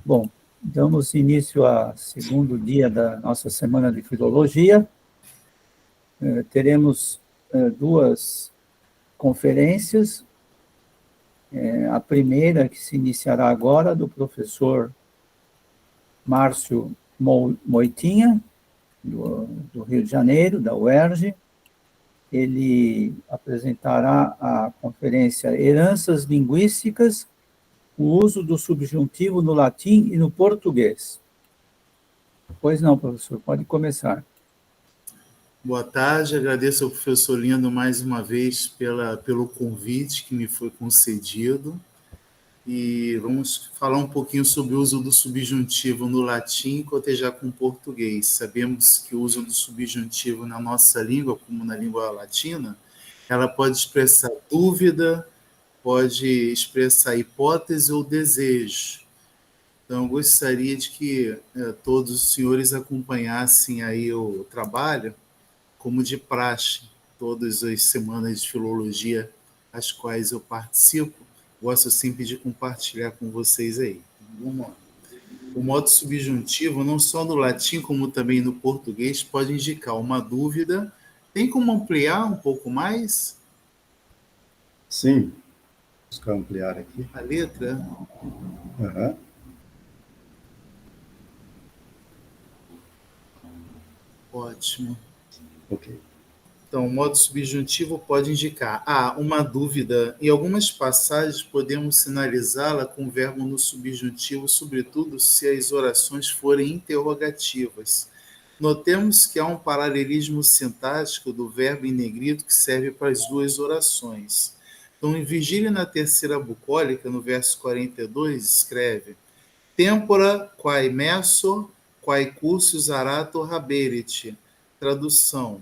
Bom, damos início ao segundo dia da nossa Semana de Filologia. Teremos duas conferências. A primeira, que se iniciará agora, do professor Márcio Moitinha, do Rio de Janeiro, da UERJ. Ele apresentará a conferência Heranças Linguísticas, o uso do subjuntivo no latim e no português. Pois não, professor, pode começar. Boa tarde, agradeço ao professor Lindo mais uma vez pelo convite que me foi concedido. E vamos falar um pouquinho sobre o uso do subjuntivo no latim e cotejar com o português. Sabemos que o uso do subjuntivo na nossa língua, como na língua latina, ela pode expressar dúvida, pode expressar hipótese ou desejo. Então, eu gostaria de que todos os senhores acompanhassem aí o trabalho, como de praxe, todas as semanas de filologia às quais eu participo. Gosto sempre de compartilhar com vocês aí. Vamos lá. O modo subjuntivo, não só no latim, como também no português, pode indicar uma dúvida. Tem como ampliar um pouco mais? Sim. Buscar ampliar aqui. A letra? Uhum. Ótimo. Ok. Então, o modo subjuntivo pode indicar uma dúvida. Em algumas passagens, podemos sinalizá-la com o verbo no subjuntivo, sobretudo se as orações forem interrogativas. Notemos que há um paralelismo sintático do verbo em negrito que serve para as duas orações. Então, em Virgílio, na terceira bucólica, no verso 42, escreve: Tempora quae messo, quae cursus arator haberit. Tradução: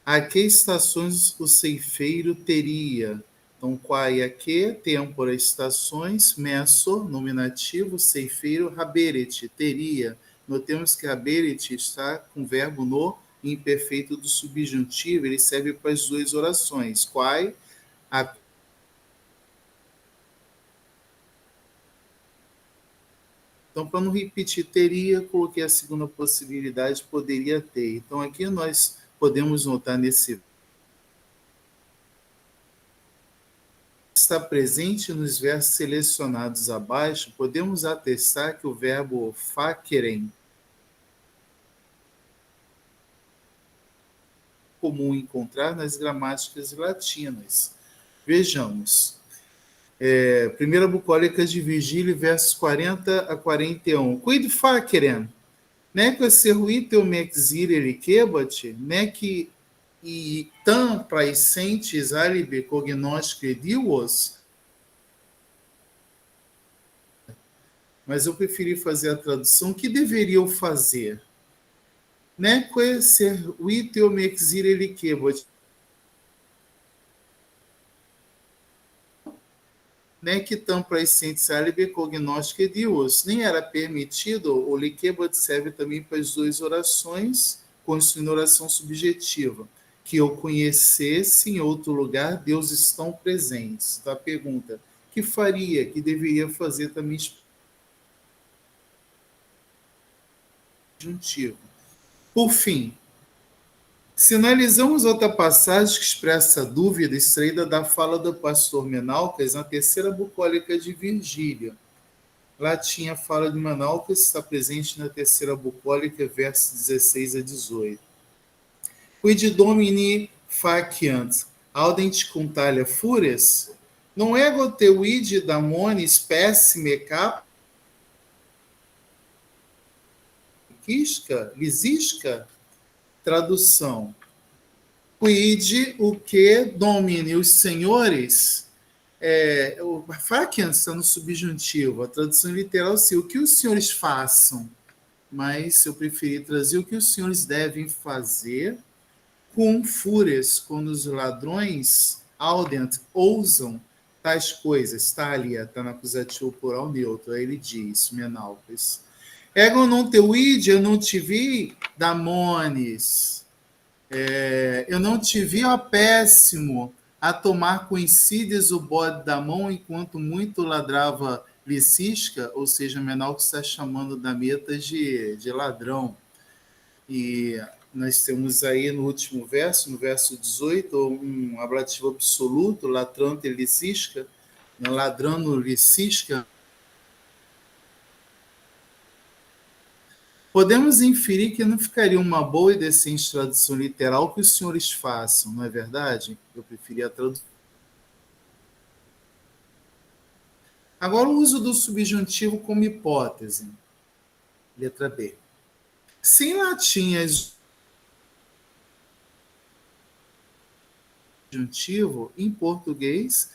a que estações o ceifeiro teria? Então, quae a que, tempora, estações, messo, nominativo, ceifeiro, haberet, teria. Notemos que haberet está com o verbo no imperfeito do subjuntivo, ele serve para as duas orações. Quae, a... Então, para não repetir teria, coloquei a segunda possibilidade, poderia ter. Então, aqui nós podemos notar nesse está presente nos versos selecionados abaixo, podemos atestar que o verbo facere é comum encontrar nas gramáticas latinas. Vejamos. Primeira bucólica de Virgílio, versos 40 a 41. Quid facerem? Neque serruite mexire eliquebat, neque e tam praescentes alibi cognosce dios. Mas eu preferi fazer a tradução. O que deveriam fazer? Neque serruite mexire eliquebat, neque tam praescentes alibi cognosce dios. Nem era permitido, o liquebat serve também para as duas orações, constituindo oração subjetiva. Que eu conhecesse em outro lugar, Deus estão presentes. Então, a pergunta, que faria, que deveria fazer também subjuntivo. Por fim, sinalizamos outra passagem que expressa dúvida extraída da fala do pastor Menalcas na terceira bucólica de Virgílio. Lá tinha a fala de Menalcas, está presente na terceira bucólica, versos 16 a 18. Quid domini faciant, audent contalia fures, non ego teuide damonis pessime cap, lisisca. Tradução: quid, o que, domini, os senhores, o faciant está no subjuntivo, a tradução literal seria o que os senhores façam, mas eu preferi trazer o que os senhores devem fazer com fúrias, quando os ladrões audent, ousam tais coisas. Está ali, está no acusativo plural neutro. Aí ele diz, Menalcas: ego non teuide, eu não te vi, damones. Eu não te vi, ó péssimo, a tomar coincides o bode da mão, enquanto muito ladrava Licisca, ou seja, Menal que está chamando Dametas de ladrão. E nós temos aí no último verso, no verso 18, um ablativo absoluto, latrante licisca, ladrando licisca. Podemos inferir que não ficaria uma boa e decente tradução literal que os senhores façam, não é verdade? Eu preferia traduzir. Agora, o uso do subjuntivo como hipótese. Letra B. Se em latim as subjuntivo, em português,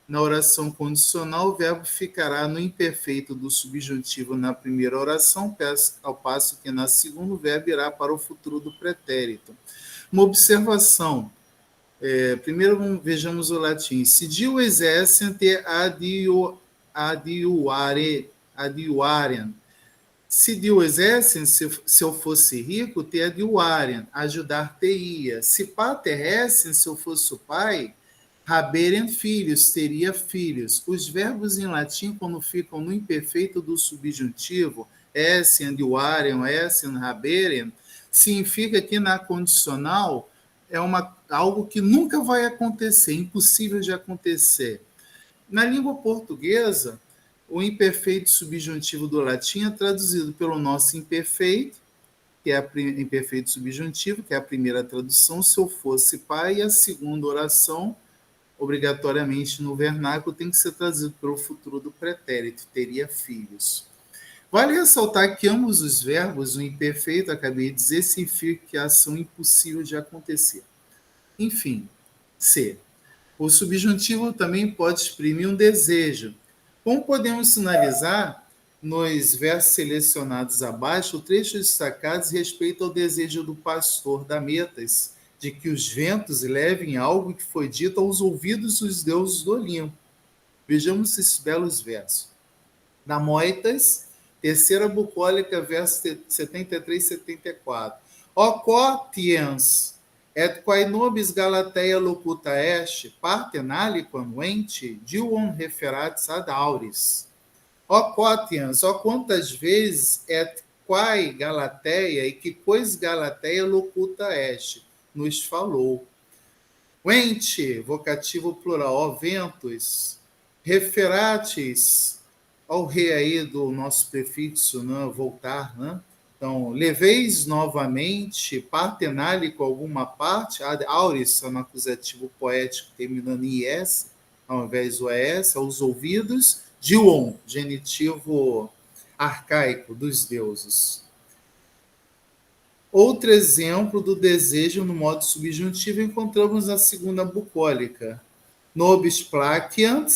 na oração condicional, o verbo ficará no imperfeito do subjuntivo na primeira oração, ao passo que na segunda o verbo irá para o futuro do pretérito. Uma observação. Primeiro vejamos o latim. Se diu exercent adiuarem. Se diu exercent, se eu fosse rico, te adiuarem, ajudar-te-ia. Se pater essem, se eu fosse o pai, haberem filhos, teria filhos. Os verbos em latim, quando ficam no imperfeito do subjuntivo, essen, adiuarem, essen, haberem, significa que na condicional é algo que nunca vai acontecer, impossível de acontecer. Na língua portuguesa, o imperfeito subjuntivo do latim é traduzido pelo nosso imperfeito, que é imperfeito subjuntivo, que é a primeira tradução, se eu fosse pai, e a segunda oração, obrigatoriamente no vernáculo, tem que ser traduzido pelo futuro do pretérito, teria filhos. Vale ressaltar que ambos os verbos, o imperfeito, acabei de dizer, significa que a ação é impossível de acontecer. Enfim, C. O subjuntivo também pode exprimir um desejo. Como podemos sinalizar, nos versos selecionados abaixo, o trecho destacado respeita ao desejo do pastor Dametas, de que os ventos levem algo que foi dito aos ouvidos dos deuses do Olimpo. Vejamos esses belos versos. Da Moitas, terceira bucólica, verso 73 e 74. Ó quotiens, et quae nobis Galateia locuta est, partem aliquam ente, diuon referatis ad auris. Ó quotiens, ó quantas vezes, et quae Galateia, e que cois Galateia locuta est, nos falou. Ente, vocativo plural, ó ventos, referatis, ao rei aí do nosso prefixo, né, voltar, né? Então, leveis novamente, partenale com alguma parte, ad auris, é um acusativo poético terminando em es, ao invés do es, aos ouvidos, dion, genitivo arcaico dos deuses. Outro exemplo do desejo no modo subjuntivo encontramos na segunda bucólica. Nobis placiant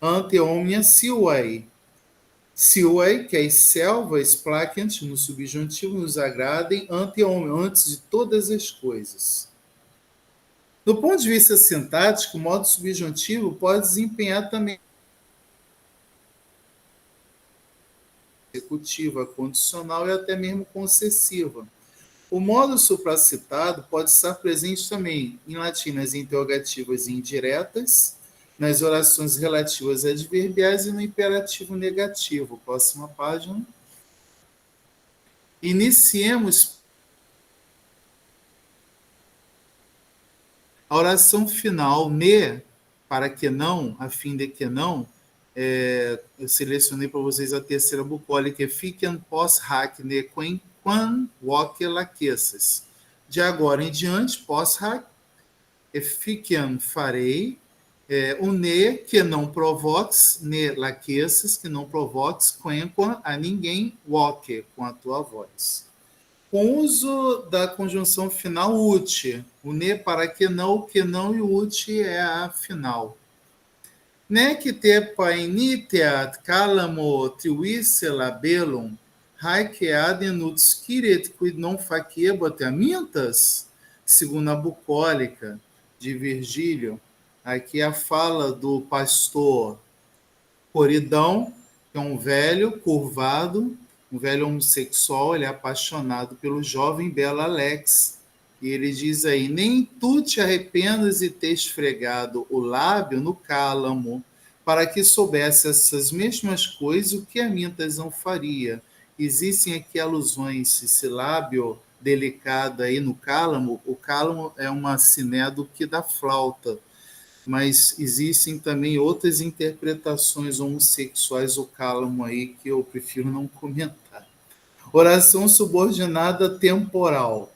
ante omnia silvae. Silvae, que é as selvas, placiant, no subjuntivo, nos agradem ante omnia, antes de todas as coisas. Do ponto de vista sintático, o modo subjuntivo pode desempenhar também consecutiva, condicional e até mesmo concessiva. O modo supracitado pode estar presente também em latim nas interrogativas indiretas, nas orações relativas adverbiais e no imperativo negativo. Próxima página. Iniciemos a oração final, ne, para que não, a fim de que não. Eu selecionei para vocês a terceira bucólica, fiquem pós hac ne quen quan voce laqueces. De agora em diante, pós hac, fiquem farei, o ne, que não provoques, ne laqueces, que não provoques, quen a ninguém, voce, com a tua voz. Com o uso da conjunção final ut, o ne para que não e o ut é a final. Nec te paeniteat calamo triuisse labellum, haec adem ut sciret quid non faciebot amintas, segundo a bucólica de Virgílio. Aqui a fala do pastor Coridão, que é um velho curvado, um velho homossexual, ele é apaixonado pelo jovem belo Alex. E ele diz aí, nem tu te arrependas de ter esfregado o lábio no cálamo, para que soubesse essas mesmas coisas, o que Amintas não faria. Existem aqui alusões, esse lábio delicado aí no cálamo. O cálamo é uma sinédoque da flauta, mas existem também outras interpretações homossexuais do cálamo aí que eu prefiro não comentar. Oração subordinada temporal.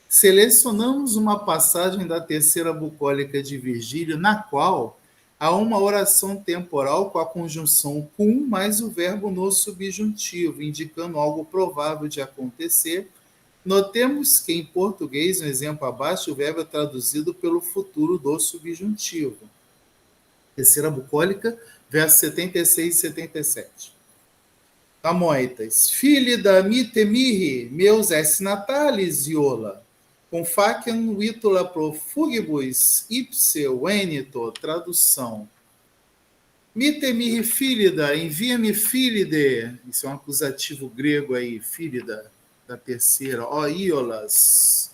Selecionamos uma passagem da terceira bucólica de Virgílio, na qual há uma oração temporal com a conjunção cum mais o verbo no subjuntivo, indicando algo provável de acontecer. Notemos que em português, no exemplo abaixo, o verbo é traduzido pelo futuro do subjuntivo. Terceira bucólica, versos 76 e 77. Amoitas. Filida mitemihi, meus es natalis iola. Com facem vitula profugibus ipse venito. Tradução. Mitemihi filida, envia-me filide. Isso é um acusativo grego aí, filida, da terceira. Ó, iolas.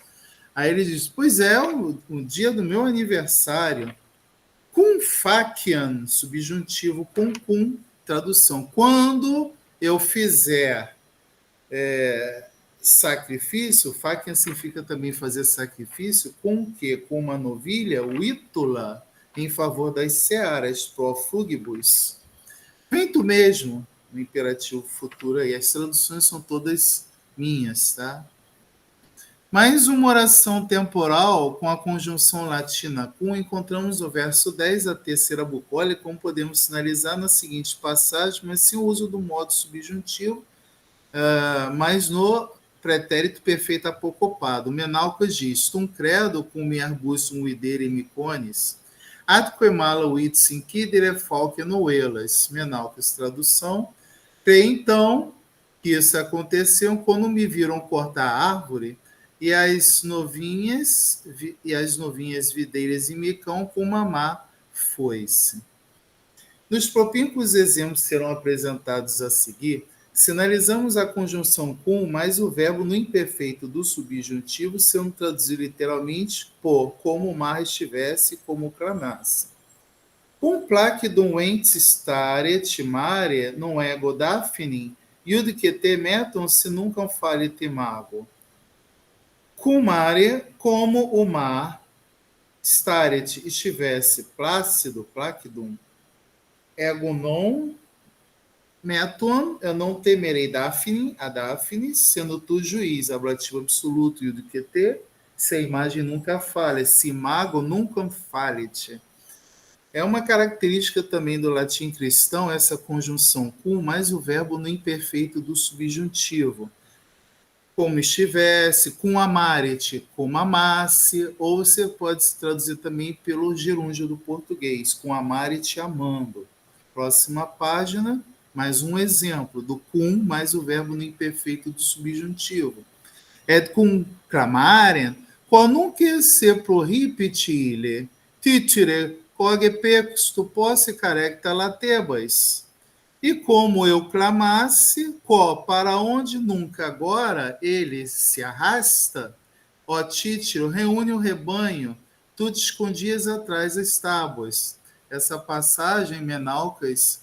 Aí ele diz, pois é, o dia do meu aniversário. Cum faciam, subjuntivo, cum, tradução. Quando eu fizer sacrifício, faciam significa também fazer sacrifício, com o quê? Com uma novilha, o ítula, em favor das searas, profugibus. Vem tu mesmo, no imperativo futuro aí. As traduções são todas minhas, tá? Mais uma oração temporal com a conjunção latina cum, encontramos no verso 10 da terceira bucólica, como podemos sinalizar na seguinte passagem, mas sem o uso do modo subjuntivo, mas no pretérito perfeito apocopado. Menalcas diz, tum credo cum me arbustum videre micones, atque mala uit sincidere falque noelas. Menalcas, tradução. Creio então que isso aconteceu quando me viram cortar a árvore e as novinhas videiras e micão com mamá foice. Nos propíncos exemplos serão apresentados a seguir, sinalizamos a conjunção cum mais o verbo no imperfeito do subjuntivo, sendo traduzido literalmente por como o mar estivesse, como clamasse. Cum placidum entes stare timare non ego daphne, iud que te metam se nunca fale timago. Cum mare, como o mar, staret, estivesse, plácido, placidum, ego non metuam, eu não temerei Daphne, a Daphne, sendo tu juiz, ablativo absoluto, e do que ter, se a imagem nunca falha, se mago nunca falit. É uma característica também do latim cristão, essa conjunção cum, mais o verbo no imperfeito do subjuntivo. Como estivesse, cum amaret, como amasse, ou você pode se traduzir também pelo gerúndio do português, cum amaret, amando. Próxima página. Mais um exemplo do cum mais o verbo no imperfeito do subjuntivo. Et cum clamaren, qualunque se prohibitile, titire, coge pecus tu posse carecta latebas. E como eu clamasse, para onde nunca agora ele se arrasta, ó títiro, reúne o rebanho, tu te escondias atrás das tábuas. Essa passagem, Menalcas,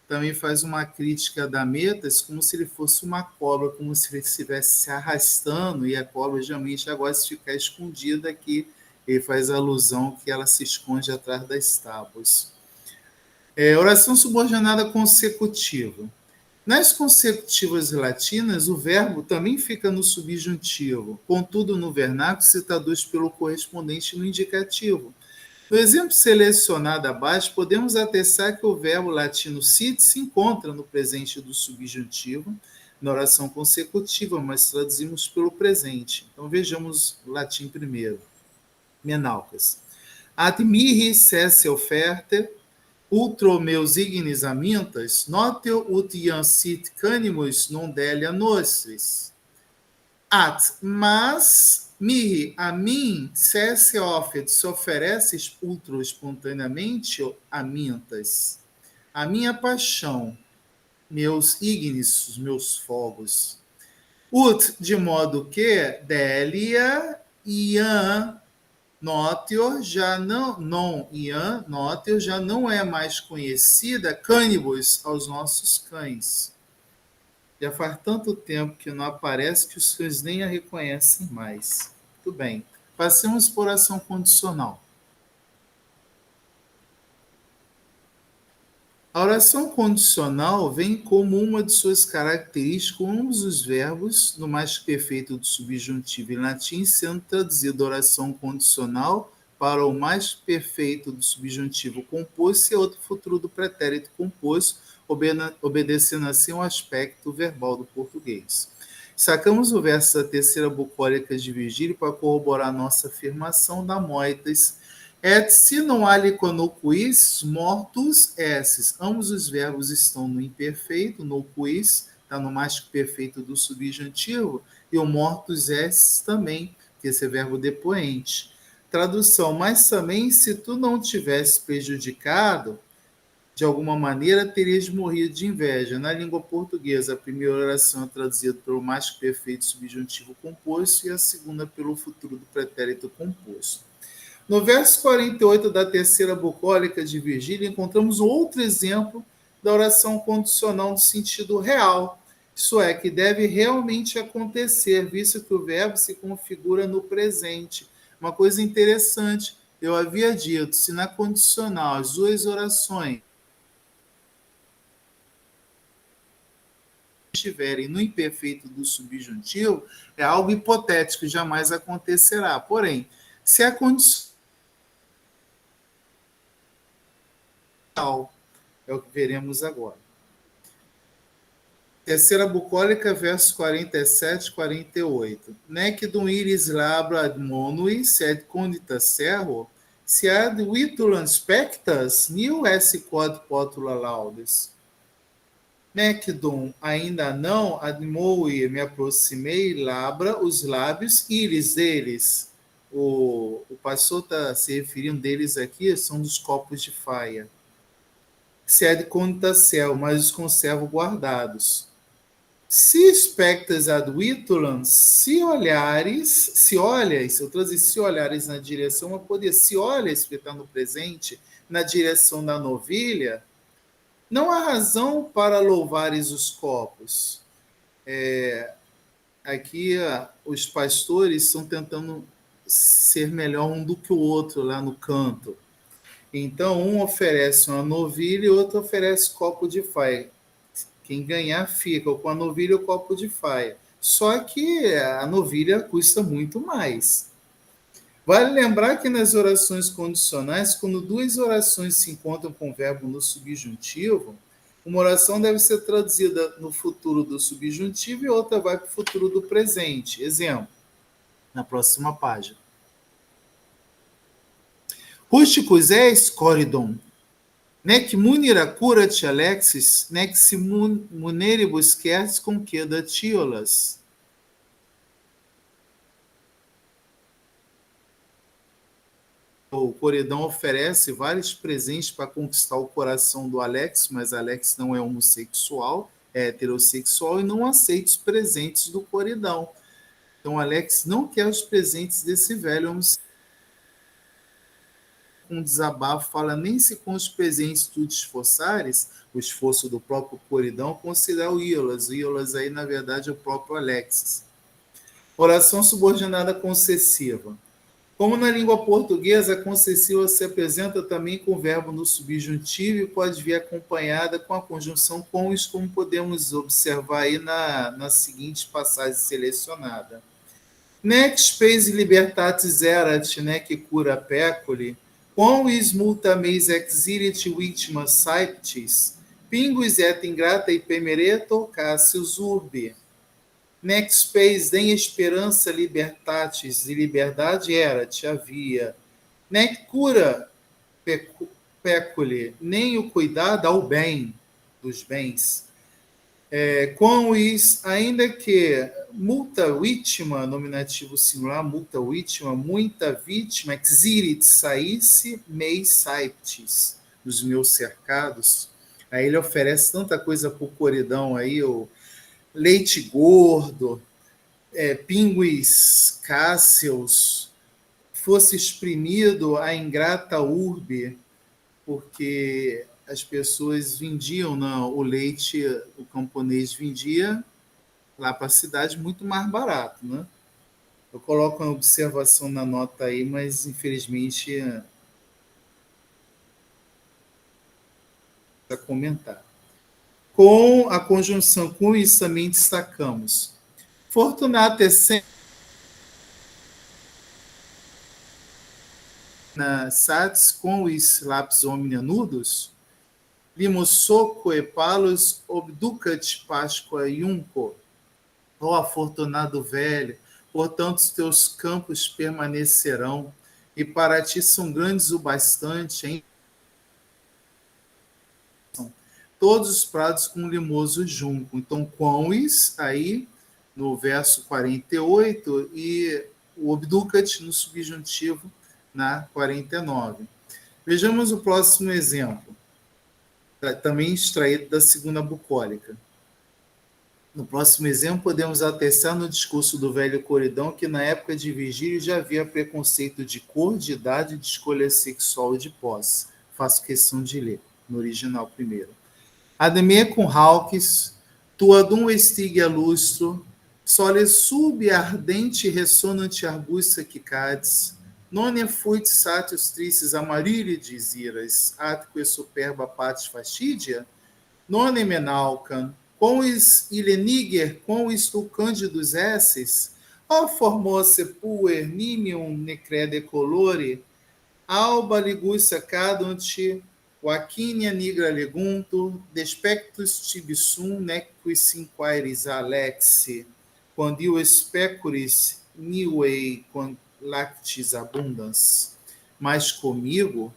também faz uma crítica da Metas como se ele fosse uma cobra, como se ele estivesse se arrastando, e a cobra geralmente agora se ficar escondida aqui, ele faz alusão que ela se esconde atrás das tábuas. Oração subordinada consecutiva. Nas consecutivas latinas, o verbo também fica no subjuntivo, contudo, no vernáculo se traduz pelo correspondente no indicativo. No exemplo selecionado abaixo, podemos atestar que o verbo latino sit se encontra no presente do subjuntivo, na oração consecutiva, mas traduzimos pelo presente. Então vejamos o latim primeiro. Menalcas. Ad mihi cesse oferte, ultro meus ignis amintas, notio ut iam sit canimus non delia nostris. Mas mihi, a mim, cesse ofet, se oferece ultro espontaneamente amintas. A minha paixão, meus ignis, os meus fogos. Ut, de modo que delia iam Notio já não, non iam, notio já não é mais conhecida canibus aos nossos cães. Já faz tanto tempo que não aparece que os cães nem a reconhecem mais. Muito bem. Passemos por ação condicional. A oração condicional vem como uma de suas características ambos os verbos no mais perfeito do subjuntivo em latim, sendo traduzida a oração condicional para o mais perfeito do subjuntivo composto e outro futuro do pretérito composto, obedecendo assim ao aspecto verbal do português. Sacamos o verso da terceira bucólica de Virgílio para corroborar nossa afirmação da moitas. Et se non aliquam no quis, mortus esses. Ambos os verbos estão no imperfeito, no quis, está no mais perfeito do subjuntivo, e o mortus esses também, que esse é verbo depoente. Tradução, mas também se tu não tivesse prejudicado, de alguma maneira terias morrido de inveja. Na língua portuguesa, a primeira oração é traduzida pelo mais perfeito subjuntivo composto e a segunda pelo futuro do pretérito composto. No verso 48 da terceira bucólica de Virgílio, encontramos outro exemplo da oração condicional no sentido real, isso é, que deve realmente acontecer, visto que o verbo se configura no presente. Uma coisa interessante, eu havia dito, se na condicional as duas orações estiverem no imperfeito do subjuntivo, é algo hipotético, jamais acontecerá. Porém, se a condição é o que veremos agora. Terceira bucólica, versos 47 e 48. Nec dum iris labra ad monui, sed condita servo, se ad vitulam spectas, nil esse quod potula laudes. Nec dum, ainda não, ad moi, me aproximei, labra os lábios, iris deles. O pastor está se referindo deles aqui, são dos copos de faia. Sede condita céu, mas os conservo guardados. Se spectas ad vitulam, se olhares, eu traduzir se olhares na direção, eu poderia, se olhas, porque está no presente, na direção da novilha, não há razão para louvares os copos. Aqui os pastores estão tentando ser melhor um do que o outro lá no canto. Então, um oferece uma novilha e outro oferece copo de faia. Quem ganhar fica com a novilha ou copo de faia. Só que a novilha custa muito mais. Vale lembrar que nas orações condicionais, quando duas orações se encontram com o verbo no subjuntivo, uma oração deve ser traduzida no futuro do subjuntivo e outra vai para o futuro do presente. Exemplo, na próxima página. Rusticus es corridum, nec munira curat Alexis, nec si muneribus querts conqueda tiolas. O Coridão oferece vários presentes para conquistar o coração do Alex, mas Alex não é homossexual, é heterossexual e não aceita os presentes do Coridão. Então Alex não quer os presentes desse velho homossexual. Um desabafo fala, nem se com os presentes tu te esforçares, o esforço do próprio Coridão, considera o Iolas. O Iolas aí, na verdade, é o próprio Alexis. Oração subordinada concessiva. Como na língua portuguesa, a concessiva se apresenta também com o verbo no subjuntivo e pode vir acompanhada com a conjunção com isso, como podemos observar aí na seguinte passagem selecionada. Nec spes libertatis erat, nec cura peculi, quam is multa meis exilit vitima saeptis, pingus et ingrata ipemereto cassius urbi. Nec spes nem esperança libertatis, de liberdade erat, havia. Nec cura peculi, nem o cuidado ao bem dos bens. Com isso, ainda que multa vítima, nominativo singular, multa vítima, muita vítima, exirit saísse, meis saiptis, dos meus cercados. Aí ele oferece tanta coisa para o Coridão aí, o leite gordo, pinguis cáceos, fosse exprimido a ingrata urbe, porque as pessoas vendiam, não, o leite, o camponês vendia lá para a cidade muito mais barato, né? Eu coloco uma observação na nota aí, mas infelizmente para comentar. Com a conjunção com isso também destacamos. Fortunato essent na sats com os lapis omnia nudos, limosoco e palos obducat pasqua iunco. Ó afortunado velho, portanto os teus campos permanecerão, e para ti são grandes o bastante, hein? Todos os prados com limoso junco. Então, quões, aí, no verso 48, e o obducat no subjuntivo, na 49. Vejamos o próximo exemplo, também extraído da segunda bucólica. No próximo exemplo, podemos atestar no discurso do velho Coridão que na época de Virgílio já havia preconceito de cor, de idade, de escolha sexual e de posse. Faço questão de ler, no original primeiro. Ademir cum haucis, tuadum estigia lustro, sole sub ardente ressonante arbusta quicades, non fuit satius tristes amarilli disiras, atque superba patis fastidia, non menalcan, quois ileniger, quois tu cândidos esses, ó formose puer nimium necrede colore, alba ligussa cadunt, Joaquinia nigra legunto, despectus tibissum nequis sinquaeris alexi, quando especuris niuei quant lactis abundans. Mas comigo,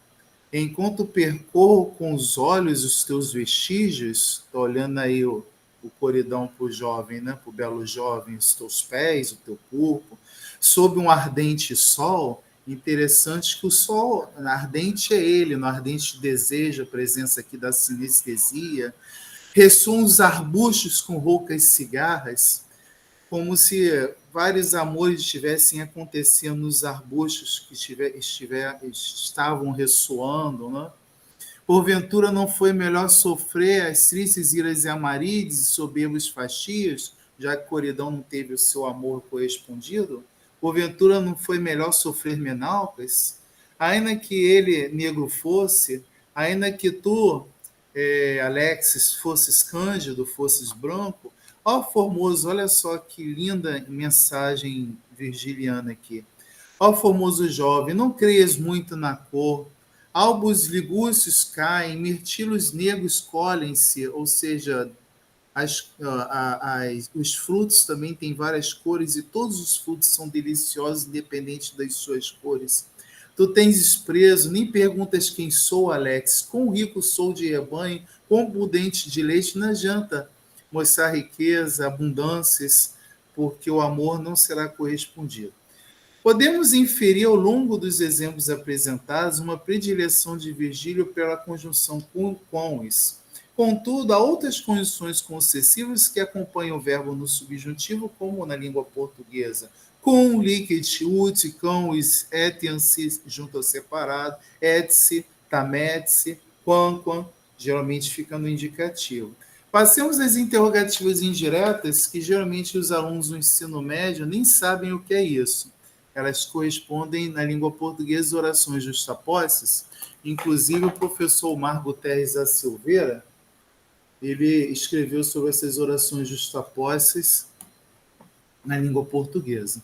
enquanto percorro com os olhos os teus vestígios, estou olhando aí o Coridão para o jovem, né? Para o belo jovem, os teus pés, o teu corpo, sob um ardente sol. Interessante que o sol ardente é ele, no ardente desejo, a presença aqui da sinestesia. Ressoam os arbustos com roucas cigarras, como se vários amores estivessem acontecendo nos arbustos que estavam ressoando, né? Porventura não foi melhor sofrer as tristes iras e amarides e soberbos fastios, já que Coridão não teve o seu amor correspondido? Porventura não foi melhor sofrer Menalcas? Ainda que ele negro fosse, ainda que tu, Alexis, fosses cândido, fosses branco, ó Formoso, olha só que linda mensagem virgiliana aqui. Ó formoso jovem, não creias muito na cor, albos ligúcios caem, mirtilos negros colhem-se, ou seja, os frutos também têm várias cores e todos os frutos são deliciosos, independente das suas cores. Tu tens desprezo, nem perguntas quem sou, Alex. Quão rico sou de rebanho, quão prudente de leite na janta. Mostrar riqueza, abundâncias, porque o amor não será correspondido. Podemos inferir ao longo dos exemplos apresentados uma predileção de Virgílio pela conjunção quões. Contudo, há outras conjunções concessivas que acompanham o verbo no subjuntivo, como na língua portuguesa. Com, licet, ut, cães, etiam-se, junto ao separado, et-se, tamet-se, quamquam, geralmente fica no indicativo. Passemos às interrogativas indiretas, que geralmente os alunos do ensino médio nem sabem o que é isso. Elas correspondem, na língua portuguesa, orações justapostas. Inclusive, o professor Mar Guterres da Silveira, ele escreveu sobre essas orações justapostas na língua portuguesa.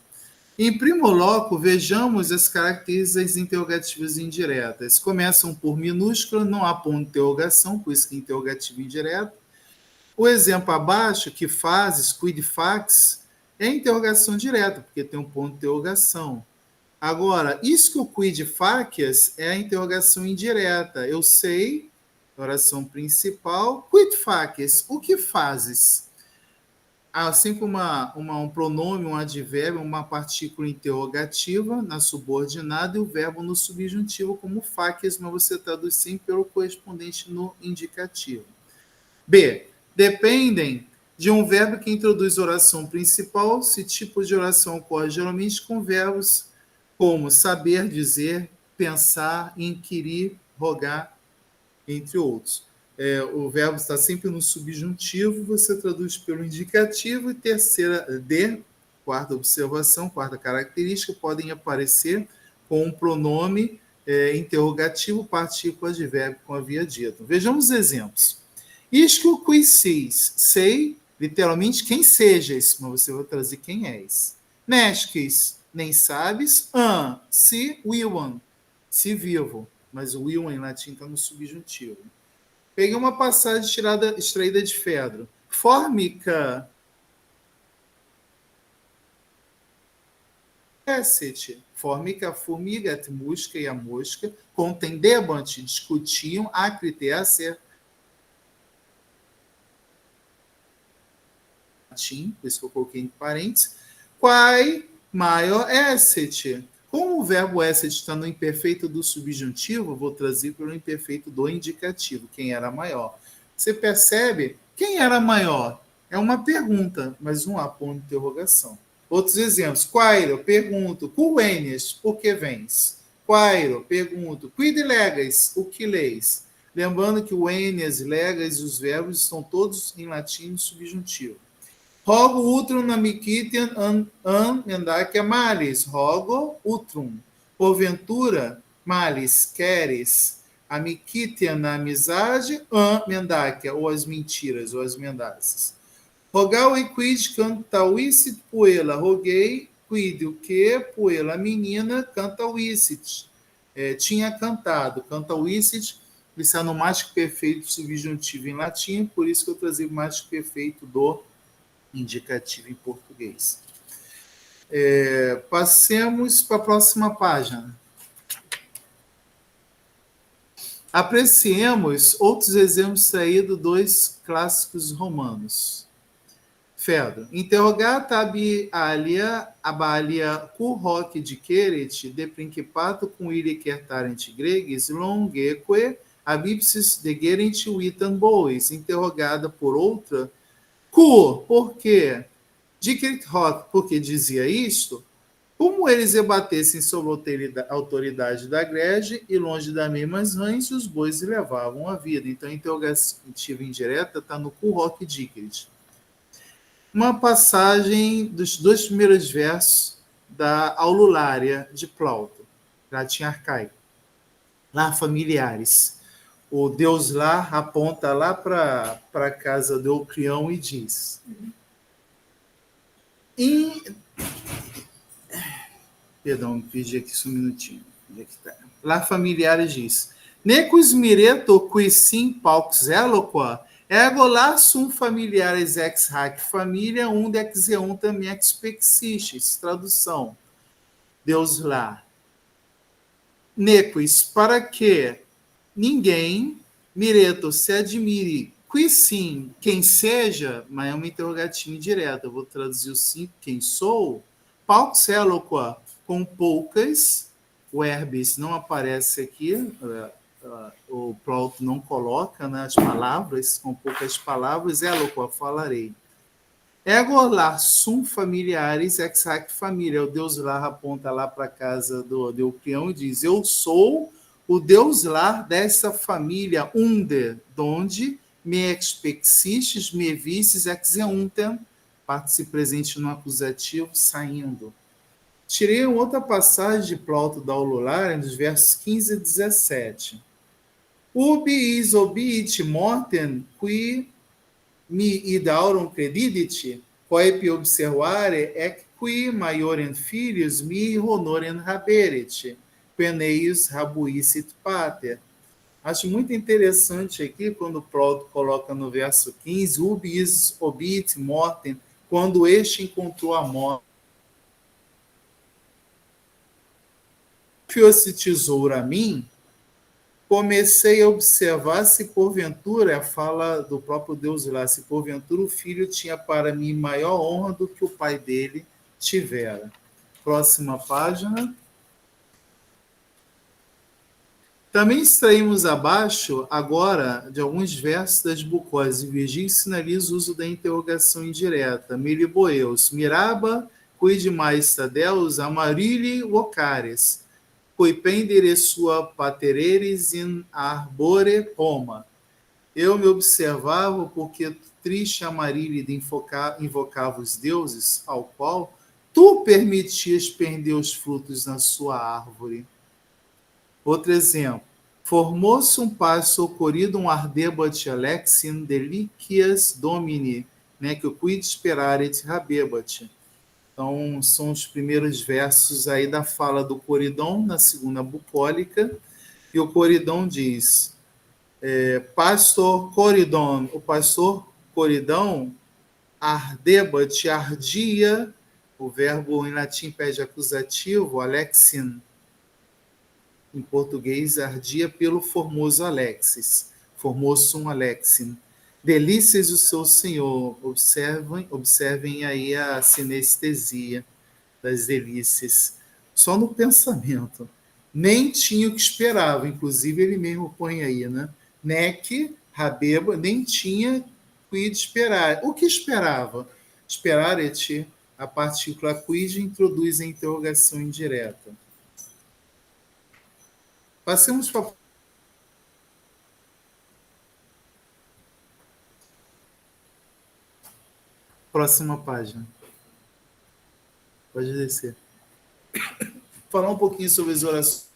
Em primo loco, vejamos as características interrogativas indiretas. Começam por minúscula, não há ponto de interrogação, por isso que é interrogativo indireto. O exemplo abaixo, que fazes, quid fax, é interrogação direta, porque tem um ponto de interrogação. Agora, isso que o quid facias é a interrogação indireta. Eu sei, oração principal, quid facias, o que fazes? Assim como um pronome, um advérbio, uma partícula interrogativa na subordinada e o verbo no subjuntivo como facias, mas você traduz sempre pelo correspondente no indicativo. B. Dependem de um verbo que introduz oração principal, se tipo de oração ocorre geralmente com verbos como saber, dizer, pensar, inquirir, rogar, entre outros. O verbo está sempre no subjuntivo, você traduz pelo indicativo, e terceira, quarta observação, quarta característica, podem aparecer com um pronome interrogativo, partícula, advérbio, como havia dito. Vejamos os exemplos. Isco qui sis, sei, literalmente, quem sejas, mas você vai trazer quem és. Nesques, nem sabes. Se, vivam, se vivo, mas o vivam em latim está no subjuntivo. Peguei uma passagem extraída de Fedro. Formica esset. Formica, a formiga, a musca e a mosca, contendebant, discutiam, acrite, a ser. Latim, por isso que eu coloquei entre parênteses. Quai maior esset. Como o verbo esset está no imperfeito do subjuntivo, vou trazer pelo imperfeito do indicativo, quem era maior. Você percebe? Quem era maior? É uma pergunta, mas não há ponto de interrogação. Outros exemplos. Quairo, pergunto. Cuênias, por que vens? Quairo, pergunto. Quid legas, o que leis? Lembrando que o enias, legas e os verbos estão todos em latim no subjuntivo. Rogo utrum namicitiam mendacia malis. Rogo utrum. Porventura, malis, queres, amicitiam na amizade, mendacia, ou as mentiras, ou as mendaças. Rogal e quid cantauicit puela. Roguei, quid, o que, puela, a menina, cantauicit. Tinha cantado. Cantauicit, está no mais que perfeito subjuntivo em latim, por isso que eu trazia o mais que perfeito do indicativo em português. Passemos para a próxima página. Apreciemos outros exemplos saídos dos clássicos romanos. Fedro. Interrogata alia abalia curroque de queret, de principato cum ille certarent gregis, longeque abipsis degerent vitam bois. Interrogada por outra, por quê? Dicrit hoc, porque dizia isto, como eles debatessem sobre a autoridade da grege e longe das mesmas rãs, os bois levavam a vida. Então, a interrogativa indireta está no curroque dicrit. Uma passagem dos 2 primeiros versos da Aululária de Plauto, latim arcaico. Lá, familiares. O Deus lá aponta lá para a casa do Eucrião e diz... Perdão, pedi aqui só um minutinho. Onde é que tá? Lá, familiares diz... Necus mireto qui sim paux eloqua, ego lá sum familiares ex hac família, dex também expexistis. Tradução. Deus lá. Nequis, para que ninguém, mireto, se admire, qui sim, quem seja, mas é uma interrogativa indireta. Eu vou traduzir o sim, quem sou, paux eloqua, com poucas, o herbis não aparece aqui, o Plauto não coloca, né, as palavras, com poucas palavras, eloqua, falarei. Ego lá sum familiares ex hac família. O Deus lá aponta lá para a casa do Eucrião e diz: eu sou o Deus lá dessa família, donde me expexistes, me vistes ex euntem, participe presente no acusativo, saindo. Tirei outra passagem de Plauto da Aululária, nos versos 15 e 17. Ubi is obiit mortem qui mi idaurum credidit, coepi observare ec qui maiorem filius mi honorem haberet, peneius habuicit pater. Acho muito interessante aqui, quando Plauto coloca no verso 15, ubi is obiit mortem, quando este encontrou a morte. Fio-se tesouro a mim, comecei a observar se porventura, a fala do próprio Deus lá, se porventura o filho tinha para mim maior honra do que o pai dele tivera. Próxima página. Também extraímos abaixo, agora, de alguns versos das Bucólides e Virgílio, que sinaliza o uso da interrogação indireta. Meliboeus, miraba, quid maista Deus amarili vocares, cui pendere sua patereres in arbore poma. Eu me observava porque triste amarília de invocava os deuses, ao qual tu permitias perder os frutos na sua árvore. Outro exemplo. Formou-se um pai socorrido um ardebat alexin delicias domini, né, que o quid speraret habebat. Então, são os primeiros versos aí da fala do Coridon, na segunda bucólica, e o Coridon diz, pastor Coridon, o pastor Coridão, ardebat, ardia, o verbo em latim pede acusativo, alexin, em português, ardia pelo formoso Alexis, formosum Alexin. Delícias do seu Senhor, observem aí a sinestesia das delícias, só no pensamento. Nem tinha o que esperava, inclusive ele mesmo põe aí, né? Nec, Rabeba, nem tinha quid esperar. O que esperava? Esperaret, a partícula quid introduz a interrogação indireta. Passemos para a próxima página. Pode descer. Falar um pouquinho sobre as orações.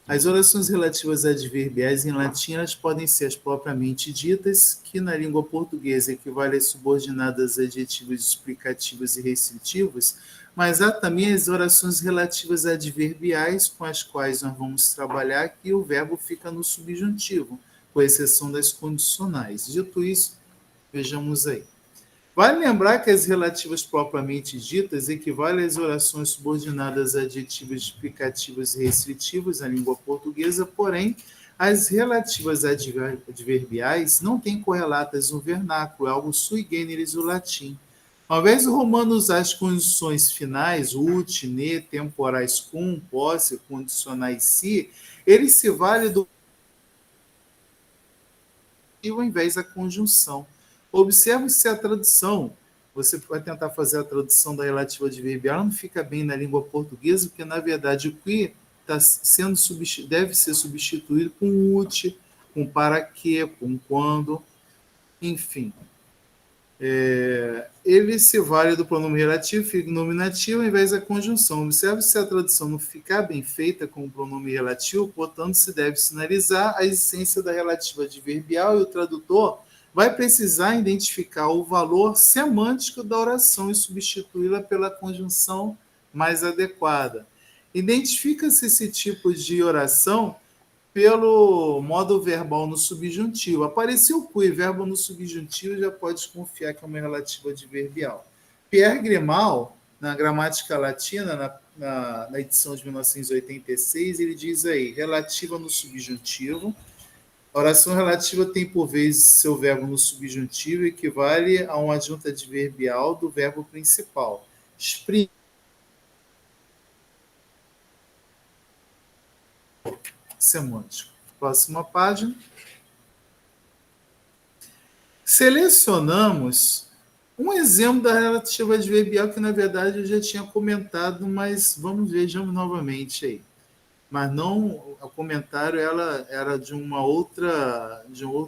As orações relativas a adverbiais em latim, elas podem ser as propriamente ditas, que na língua portuguesa equivale a subordinadas a adjetivos explicativos e restritivos, mas há também as orações relativas a adverbiais, com as quais nós vamos trabalhar, que o verbo fica no subjuntivo, com exceção das condicionais. Dito isso, vejamos aí. Vale lembrar que as relativas propriamente ditas equivalem às orações subordinadas a adjetivos explicativos e restritivos na língua portuguesa, porém, as relativas adverbiais não têm correlatas no vernáculo, é algo sui generis do latim. Ao invés do romano usar as condições finais, ut, ne, temporais cum, posse, condicionais si, ele se vale do ao invés da conjunção. Observe se a tradução, você vai tentar fazer a tradução da relativa adverbial, não fica bem na língua portuguesa, porque na verdade o que deve ser substituído com ut, com para que, com quando, enfim. Ele se vale do pronome relativo, fica nominativo ao invés da conjunção. Observe se a tradução não ficar bem feita com o pronome relativo, portanto, se deve sinalizar a existência da relativa adverbial e o tradutor vai precisar identificar o valor semântico da oração e substituí-la pela conjunção mais adequada. Identifica-se esse tipo de oração pelo modo verbal no subjuntivo. Apareceu o cui, verbo no subjuntivo, já pode desconfiar que é uma relativa adverbial. Pierre Grimal, na gramática latina, na edição de 1986, ele diz aí, relativa no subjuntivo. A oração relativa tem, por vezes, seu verbo no subjuntivo equivale a um adjunto adverbial do verbo principal. Semântico. Próxima página. Selecionamos um exemplo da relativa adverbial que, na verdade, eu já tinha comentado, mas vejamos novamente aí. Mas não, o comentário ela era de um outro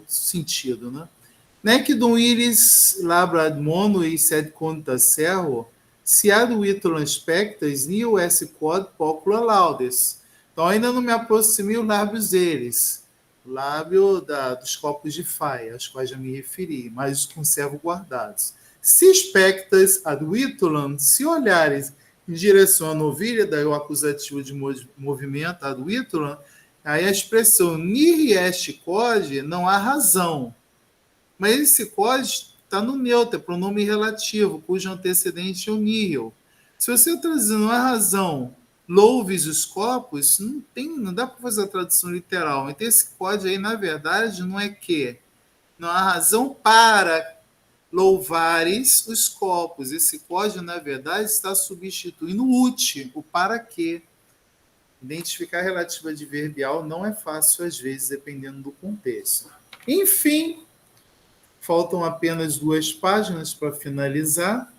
sentido, né? Nec dum iris labra ad mono e sed conta serro, se ad vitulam spectas, nio esse quod popula laudes. Então, ainda não me aproximei os lábios deles, o lábio dos copos de faia, aos quais já me referi, mas os conservo guardados. Se spectas ad vitulam, se olhares em direção à novilha, daí o acusativo de movimento, ad vitulam, aí a expressão nihil est quod, não há razão. Mas esse quod está no neutro, é pronome relativo, cujo antecedente é o nihil. Se você traduzir não há razão, louves os copos, não dá para fazer a tradução literal. Então esse quod aí, na verdade, não é que. Não há razão para louvares os copos. Esse quod, na verdade, está substituindo o ut, o para quê. Identificar a relativa adverbial não é fácil, às vezes, dependendo do contexto. Enfim, faltam apenas 2 páginas para finalizar.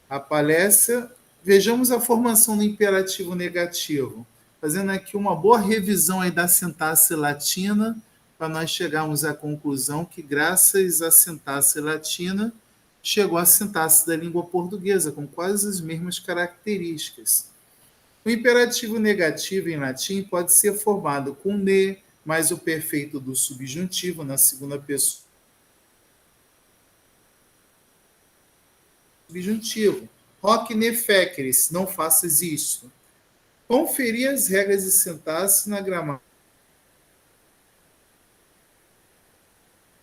a palestra. Vejamos a formação do imperativo negativo, fazendo aqui uma boa revisão aí da sintaxe latina, para nós chegarmos à conclusão que, graças à sintaxe latina, chegou a sintaxe da língua portuguesa, com quase as mesmas características. O imperativo negativo em latim pode ser formado com ne, mais o perfeito do subjuntivo na segunda pessoa. Subjuntivo. Hoc ne feceris, não faças isto. Conferir as regras de sintaxe na gramática.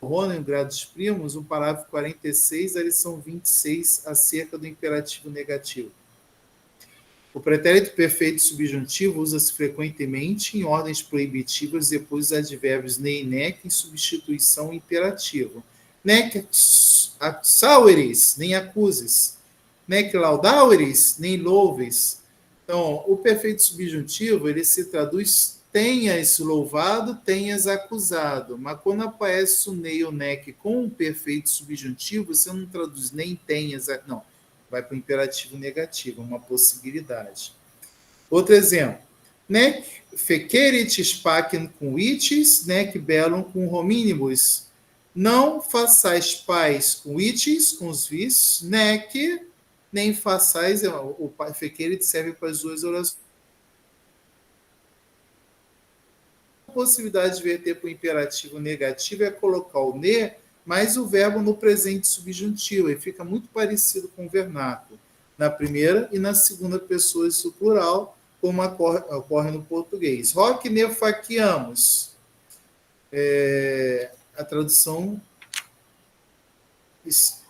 Em grados primos, o parágrafo 46, a lição 26, acerca do imperativo negativo. O pretérito perfeito subjuntivo usa-se frequentemente em ordens proibitivas depois dos advérbios ne e nec em substituição imperativo. Nec saueris, nem acuses. Nec laudaueris, nem louves. Então, o perfeito subjuntivo, ele se traduz tenhas louvado, tenhas acusado. Mas quando aparece o ne e o nec com o perfeito subjuntivo, você não traduz nem tenhas, não. Vai para o imperativo negativo, uma possibilidade. Outro exemplo. Nec fecerit spacem com itis, nec bellum com hominibus. Não façais paz com itis, com os vícios, nec, nem façais, o fecerit serve para as duas orações. A possibilidade de verter para o imperativo negativo é colocar o ne mais o verbo no presente subjuntivo, e fica muito parecido com o vernáculo, na primeira e na segunda pessoa do plural, como ocorre no português. Hoc ne faciamus. A tradução...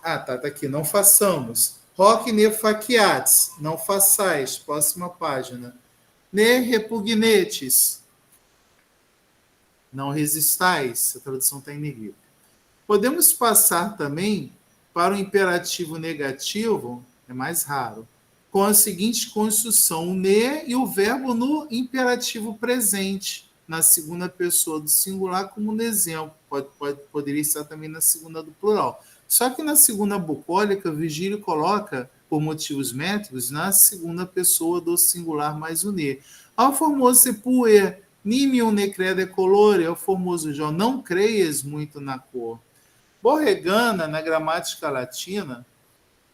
tá aqui, não façamos. Hoc ne faciatis, não façais, próxima página. Ne repugnetis, não resistais, a tradução está em negrito. Podemos passar também para o imperativo negativo, é mais raro, com a seguinte construção: o ne e o verbo no imperativo presente, na segunda pessoa do singular, como no exemplo. Poderia estar também na segunda do plural. Só que na segunda bucólica, Virgílio coloca, por motivos métricos, na segunda pessoa do singular mais o ne. Ao formoso sepue, nimium ne crede colore, é o formoso Jó, não creias muito na cor. Borregana, na gramática latina,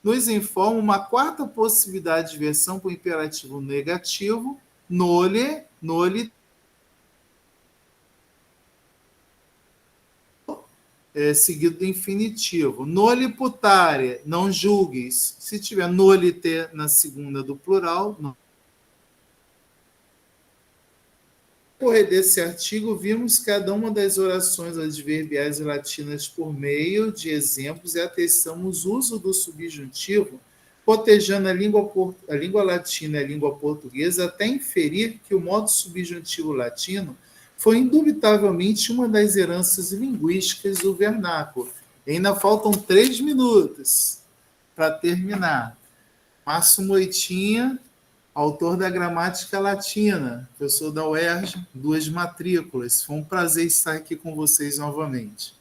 nos informa uma quarta possibilidade de versão para o imperativo negativo, nole, seguido do infinitivo. Nole putare, não julgues. Se tiver nolite na segunda do plural, não. No decorrer desse artigo, vimos cada uma das orações adverbiais latinas por meio de exemplos e atestamos o uso do subjuntivo, cotejando a língua latina e a língua portuguesa, até inferir que o modo subjuntivo latino foi indubitavelmente uma das heranças linguísticas do vernáculo. E ainda faltam 3 minutos para terminar. Márcio Moitinha, autor da Gramática Latina, professor da UERJ, 2 matrículas. Foi um prazer estar aqui com vocês novamente.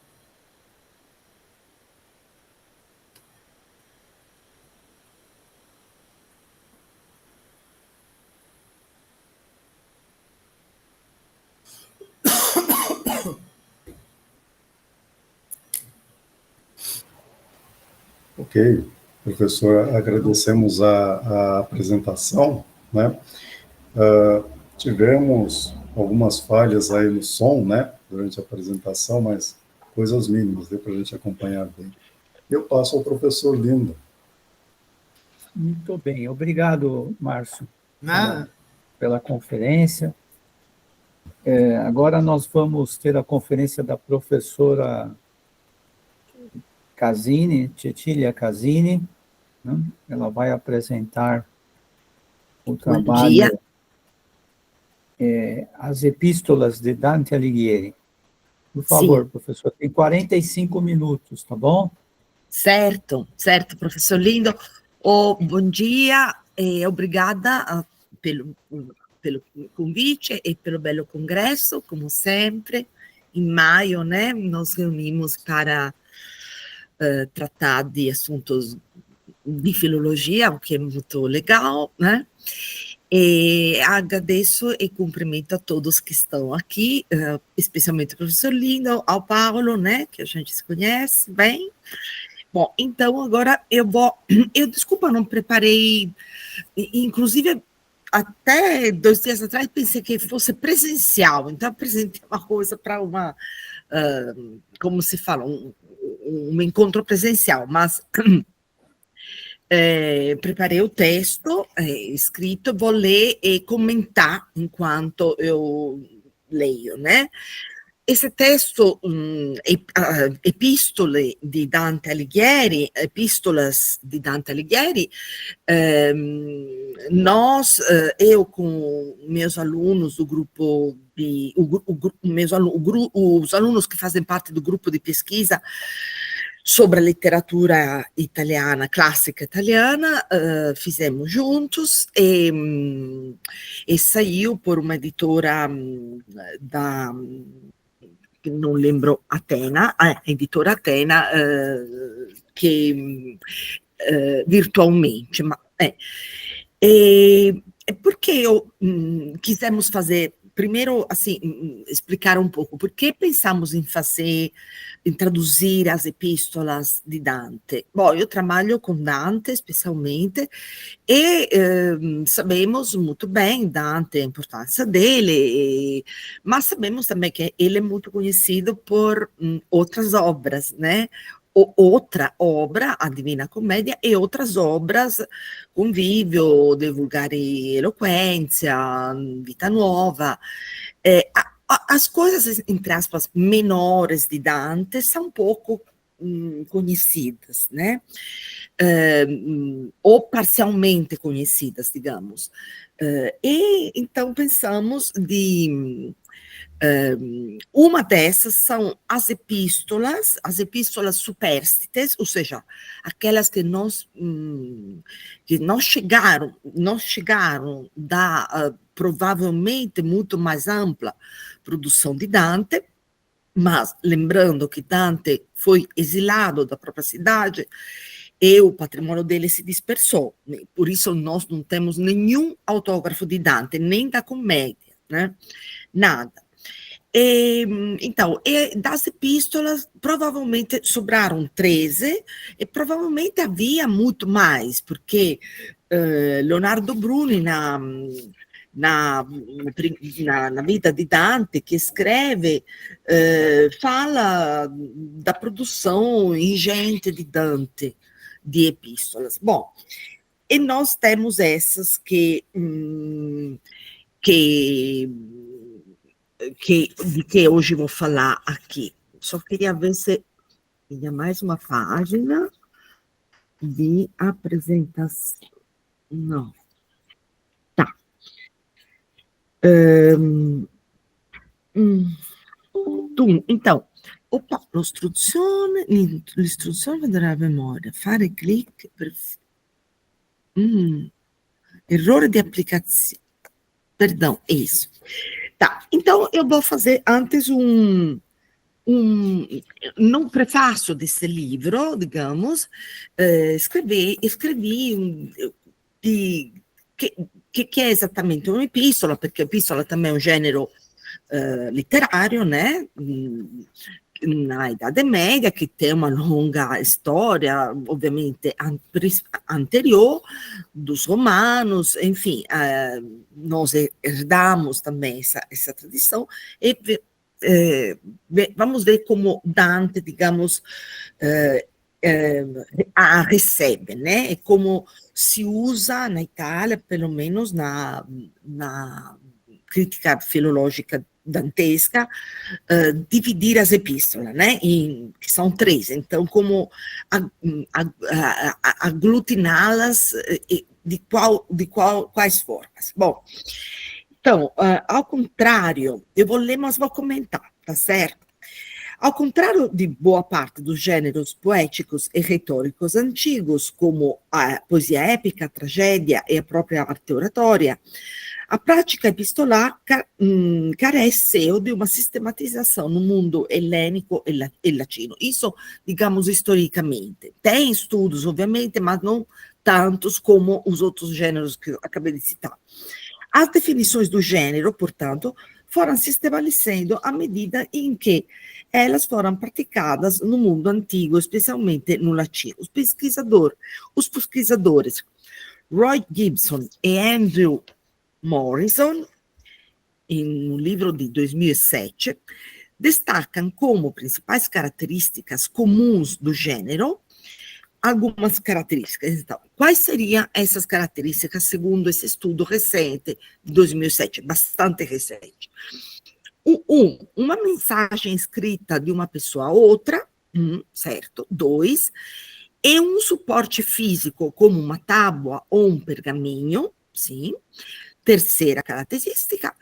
Ok, professor, agradecemos a apresentação, né? Tivemos algumas falhas aí no som, né, durante a apresentação, mas coisas mínimas, deu para a gente acompanhar bem. Eu passo ao professor Lindo. Muito bem, obrigado, Márcio, Nada. pela conferência. Agora nós vamos ter a conferência da professora Casini, Cecília Casini, né? Ela vai apresentar o trabalho As Epístolas de Dante Alighieri. Por favor, sim, professor, tem 45 minutos, tá bom? Certo, professor Lindo. Bom dia, obrigada pelo convite e pelo belo congresso, como sempre. Em maio, né, nos reunimos para tratar de assuntos de filologia, o que é muito legal, né? E agradeço e cumprimento a todos que estão aqui, especialmente o professor Lindo, ao Paulo, né, que a gente se conhece bem. Bom, então agora desculpa, não preparei, inclusive até 2 dias atrás pensei que fosse presencial, então apresentei uma coisa para uma, como se fala, um encontro presencial, mas preparei o texto escrito, vou ler e comentar enquanto eu leio, né? Esse texto, Epístolas di Dante Alighieri, eu com meus alunos do grupo os alunos que fazem parte do grupo de pesquisa sobre a literatura italiana, clássica italiana, fizemos juntos e saiu por uma editora não lembro, Atena, editora Atena, que virtualmente. Porque quisemos fazer, primeiro, assim, explicar um pouco, por que pensamos em traduzir as epístolas de Dante? Bom, eu trabalho com Dante, especialmente, e sabemos muito bem Dante, a importância dele, mas sabemos também que ele é muito conhecido por outras obras, né? Outra obra, a Divina Comédia, e outras obras, Convívio, De Vulgari Eloquência, Vita Nuova. As coisas, entre aspas, menores de Dante são pouco conhecidas, né? Ou parcialmente conhecidas, digamos. E então pensamos uma dessas são as epístolas supérstites, ou seja, aquelas que não chegaram da provavelmente muito mais ampla produção de Dante, mas lembrando que Dante foi exilado da própria cidade e o patrimônio dele se dispersou, por isso nós não temos nenhum autógrafo de Dante, nem da comédia, né? Nada. Então, das epístolas, provavelmente sobraram 13, e provavelmente havia muito mais, porque Leonardo Bruni, na vita di Dante, che scrive, fala da produção ingente de Dante, de epístolas. Bom, e nós temos essas de que hoje vou falar aqui. Só queria ver se tinha mais uma página de apresentação. Não. Tá. Então, l'istruzione vedrà a memoria, fare clic per... errore de aplicazione. Perdão, é isso. Tá, então eu vou fazer antes no prefácio desse livro, digamos, escrevi que é exatamente uma epístola, perché epístola também é um gênero literário, né? Na Idade Média, que tem uma longa história, obviamente, anterior, dos romanos, enfim, nós herdamos também essa tradição, e vamos ver como Dante, digamos, a recebe, né? E como se usa na Itália, pelo menos na crítica filológica dantesca, dividir as epístolas, né? Que são 3. Então, como aglutiná-las quais formas? Bom, então, ao contrário, eu vou ler, mas vou comentar, tá certo? Ao contrário de boa parte dos gêneros poéticos e retóricos antigos, como a poesia épica, a tragédia e a própria arte oratória, a prática epistolar careceu de uma sistematização no mundo helênico e latino. Isso, digamos, historicamente. Tem estudos, obviamente, mas não tantos como os outros gêneros que eu acabei de citar. As definições do gênero, portanto, foram se estabelecendo à medida em que elas foram praticadas no mundo antigo, especialmente no latino. Os pesquisadores Roy Gibson e Andrew Morrison, em um livro de 2007, destacam como principais características comuns do gênero algumas características. Então, quais seriam essas características segundo esse estudo recente, de 2007, bastante recente? Uma mensagem escrita de uma pessoa a outra, certo? 2, e um suporte físico, como uma tábua ou um pergaminho, sim. Terceira característica,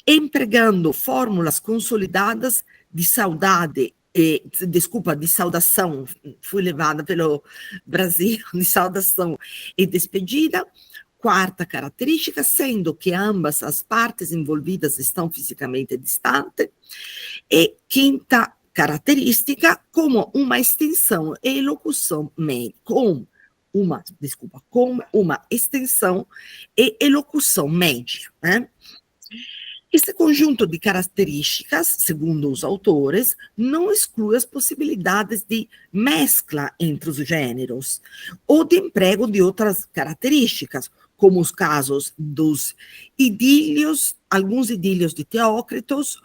empregando fórmulas consolidadas de saudade, de saudação, fui levada pelo Brasil, de saudação e despedida. Quarta característica, sendo que ambas as partes envolvidas estão fisicamente distantes. E quinta característica, como uma extensão e elocução com uma extensão e elocução média. Né? Este conjunto de características, segundo os autores, não exclui as possibilidades de mescla entre os gêneros ou de emprego de outras características, como os casos dos idílios, alguns idílios de Teócritos,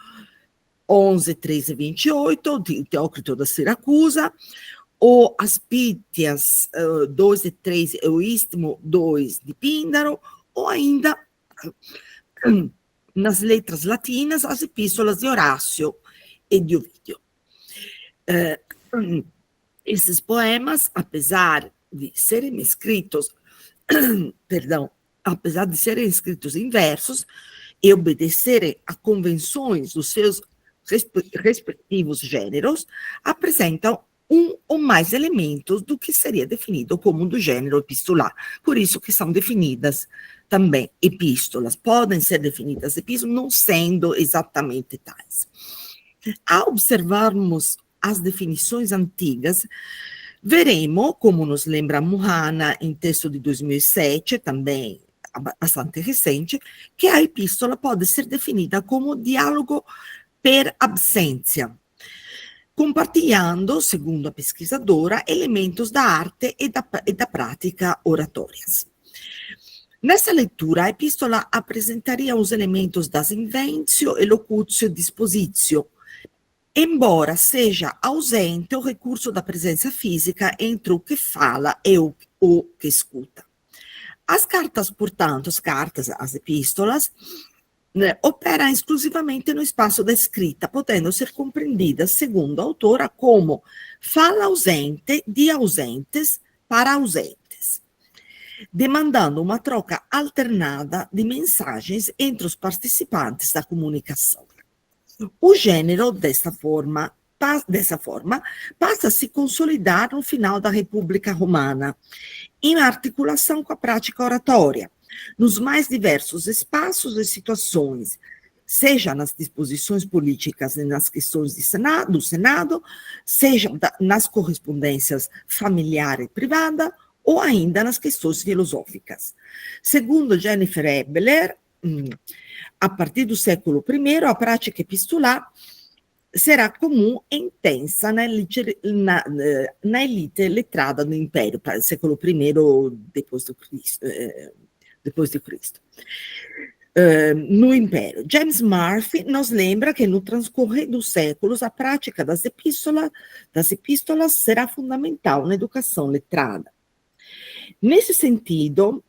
11, 13 e 28, de Teócrito da Siracusa, ou as Pítias 2 e 3, e o Istmo 2 de Píndaro, ou ainda nas letras latinas, as epístolas de Horácio e de Ovídio. Esses poemas, apesar de serem escritos em versos e obedecerem a convenções dos seus respectivos gêneros, apresentam um ou mais elementos do que seria definido como do gênero epistolar. Por isso que são definidas também epístolas. Podem ser definidas epístolas, não sendo exatamente tais. Ao observarmos as definições antigas, veremos, como nos lembra Muhana em texto de 2007, também bastante recente, que a epístola pode ser definida como diálogo per absência, compartilhando, segundo a pesquisadora, elementos da arte e da prática oratórias. Nessa leitura, a epístola apresentaria os elementos das inventio, elocutio e dispositio, embora seja ausente o recurso da presença física entre o que fala e o que escuta. As cartas, portanto, as epístolas, operam exclusivamente no espaço da escrita, podendo ser compreendidas, segundo a autora, como fala ausente de ausentes para ausentes, demandando uma troca alternada de mensagens entre os participantes da comunicação. O gênero, dessa forma, passa a se consolidar no final da República Romana, em articulação com a prática oratória, nos mais diversos espaços e situações, seja nas disposições políticas e nas questões do Senado, seja nas correspondências familiar e privada, ou ainda nas questões filosóficas. Segundo Jennifer Ebeler, a partir do século I, a prática epistolar será comum e intensa na elite letrada do Império, para o século I depois de Cristo. No Império. James Murphy nos lembra que no transcorrer dos séculos a prática das epístolas será fundamental na educação letrada. Nesse sentido,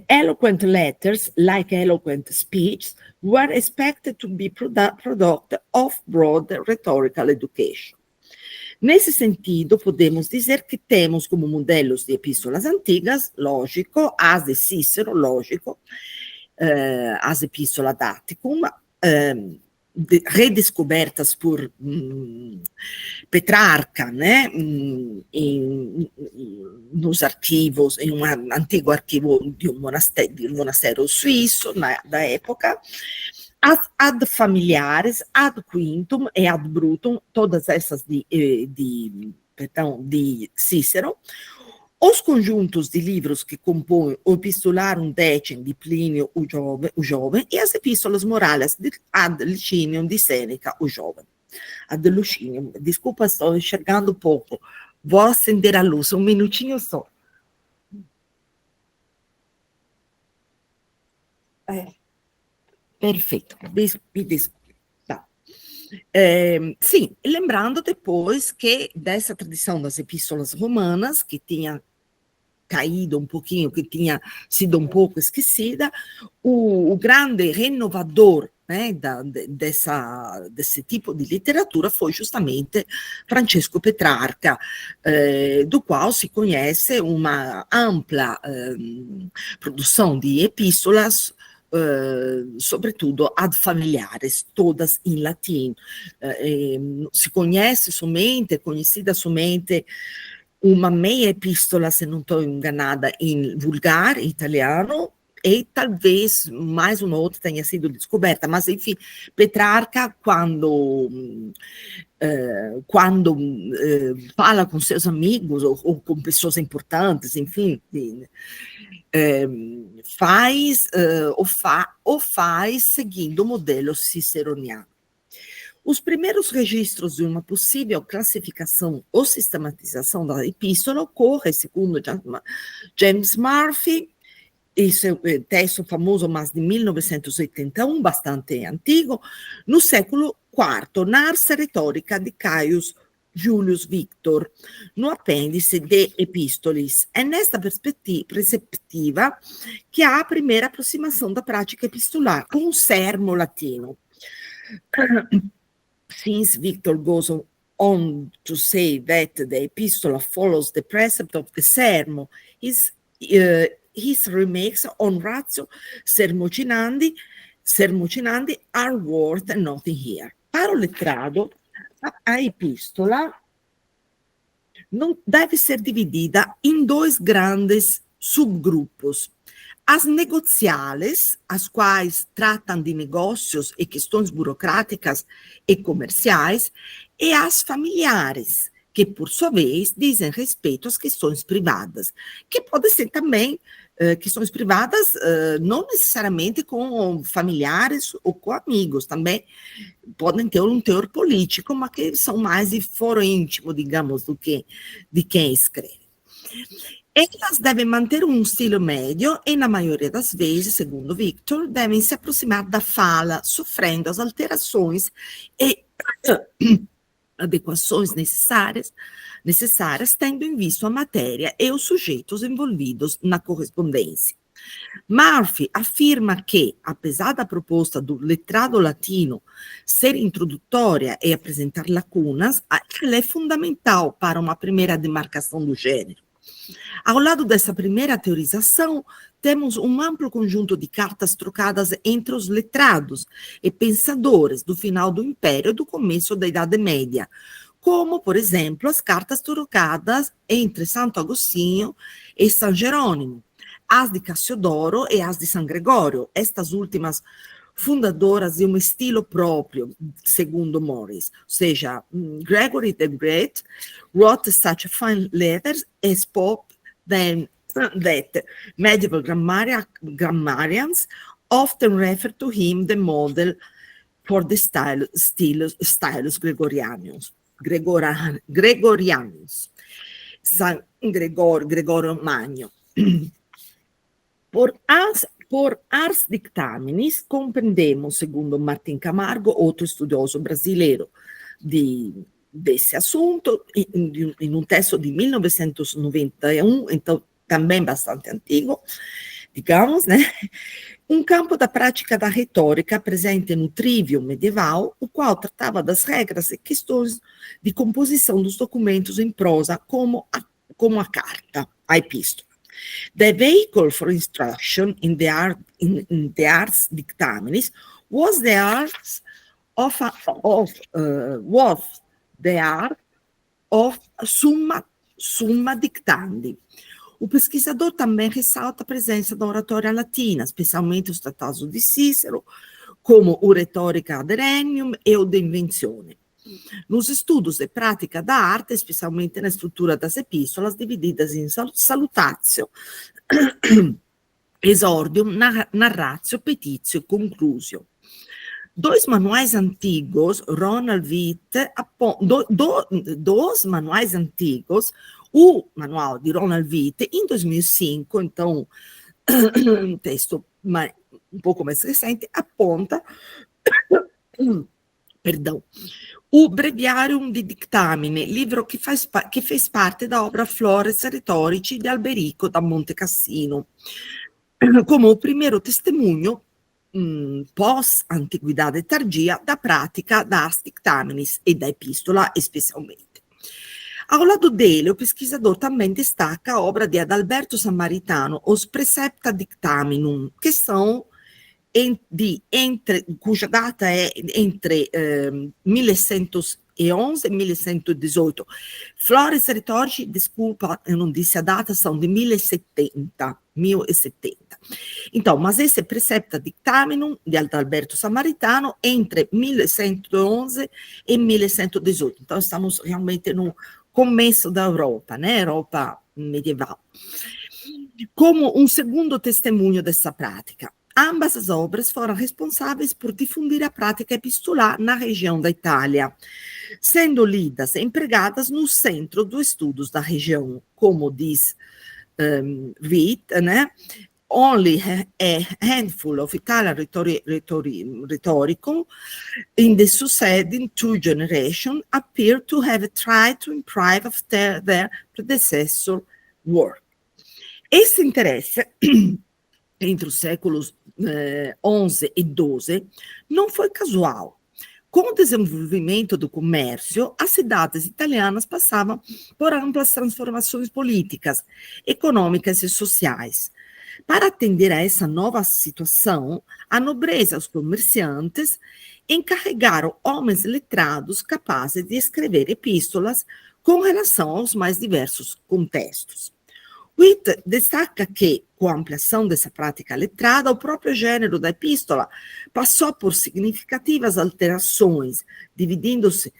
eloquent letters, like eloquent speech, were expected to be product of broad rhetorical education. Nesse sentido, podemos dizer que temos como modelos de epístolas antigas, lógico, as de Cícero, lógico, as epístolas Daticum, redescobertas por Petrarca, né, nos arquivos, em um antigo arquivo de um monastério suíço da época, ad familiares, ad quintum e ad brutum, todas essas de Cícero, os conjuntos de livros que compõem o Epistularum Decem de Plínio o Jovem e as Epístolas Morais ad Licinium de Sêneca o Jovem. Ad Licinium, desculpa, estou enxergando pouco. Vou acender a luz, um minutinho só. Perfeito, me desculpe. Tá. Sim, lembrando depois que dessa tradição das epístolas romanas, que tinha caído um pouquinho, que tinha sido um pouco esquecida, o grande renovador, né, desse tipo de literatura foi justamente Francesco Petrarca, do qual se conhece uma ampla produção de epístolas, sobretudo ad familiares, todas em latim. Se conhece somente, é conhecida somente uma meia epístola, se não estou enganada, em vulgar italiano, e talvez mais uma outra tenha sido descoberta, mas enfim, Petrarca, quando fala com seus amigos ou com pessoas importantes, enfim, faz seguindo o modelo ciceroniano. Os primeiros registros de uma possível classificação ou sistematização da epístola ocorre, segundo James Murphy, esse é um texto famoso, mas de 1981, bastante antigo, no século IV, na Ars Rhetorica de Caius Julius Victor, no apêndice de Epístolis. É nesta perspectiva que há a primeira aproximação da prática epistolar, com o sermo latino. Since Victor goes on to say that the epistola follows the precept of the sermo, his remarks on ratio sermocinandi are worth nothing here. Para o letrado, a epístola não deve ser dividida em dois grandes subgrupos. As negociales, as quais tratam de negócios e questões burocráticas e comerciais, e as familiares, que, por sua vez, dizem respeito às questões privadas, que podem ser também questões privadas, não necessariamente com familiares ou com amigos, também podem ter um teor político, mas que são mais de foro íntimo, digamos, do que de quem escreve. Elas devem manter um estilo médio e, na maioria das vezes, segundo Victor, devem se aproximar da fala, sofrendo as alterações e adequações necessárias, tendo em vista a matéria e os sujeitos envolvidos na correspondência. Murphy afirma que, apesar da proposta do letrado latino ser introdutória e apresentar lacunas, ela é fundamental para uma primeira demarcação do gênero. Ao lado dessa primeira teorização, temos um amplo conjunto de cartas trocadas entre os letrados e pensadores do final do Império e do começo da Idade Média, como, por exemplo, as cartas trocadas entre Santo Agostinho e San Jerônimo, as de Cassiodoro e as de San Gregório, estas últimas fundadoras de um estilo próprio, segundo Morris, ou seja, Gregory the Great wrote such fine letters and spoke them that medieval grammarians often refer to him the model for the stylus Gregorianus. San Gregorio Magno. Por ars dictaminis, compreendemos, segundo Martin Camargo, outro estudioso brasileiro desse assunto, em um texto de 1991, então também bastante antigo, digamos, né? Um campo da prática da retórica presente no Trivium medieval, o qual tratava das regras e questões de composição dos documentos em prosa, como a carta, a epístola. The vehicle for instruction in the ars dictaminis was the art was the art of summa dictandi. O pesquisador também ressalta a presença da oratória latina, especialmente os tratados de Cícero, como o Retórica ad Regnum e o De Inventione. Nos estudos de prática da arte, especialmente na estrutura das epístolas, divididas em salutatio, exordium, narratio, petitio e conclusio. Dois manuais antigos, Ronald Witte, dois manuais antigos, o manual di Ronald Witte, em 2005, então, um texto um pouco mais recente, aponta, perdão, o Breviarium di Dictamine, livro que fez parte da obra Flores Retorici de Alberico da Monte Cassino, como o primeiro testemunho pós-antiguidade tardia da prática das dictaminis e da epístola especialmente. Ao lado dele, o pesquisador também destaca a obra de Adalberto Sammaritano, Os Precepta Dictaminum, que são cuja data é entre 1111 e 1118. Flores Retorici, desculpa, eu não disse a data, são de 1070. Então, mas esse Precepta Dictaminum de Adalberto Sammaritano entre 1111 e 1118. Então, estamos realmente no começo da Europa, né? Europa medieval. Como um segundo testemunho dessa prática, ambas as obras foram responsáveis por difundir a prática epistolar na região da Itália, sendo lidas e empregadas no centro dos estudos da região, como diz Witt, né? Only a handful of Italian rhetoricum in the succeeding two generations appear to have tried to improve of their predecessor work. Esse interesse entre os séculos 11 e 12 não foi casual. Com o desenvolvimento do comércio, as cidades italianas passavam por amplas transformações políticas, econômicas e sociais. Para atender a essa nova situação, a nobreza e os comerciantes encarregaram homens letrados capazes de escrever epístolas com relação aos mais diversos contextos. Witt destaca que, com a ampliação dessa prática letrada, o próprio gênero da epístola passou por significativas alterações, dividindo-se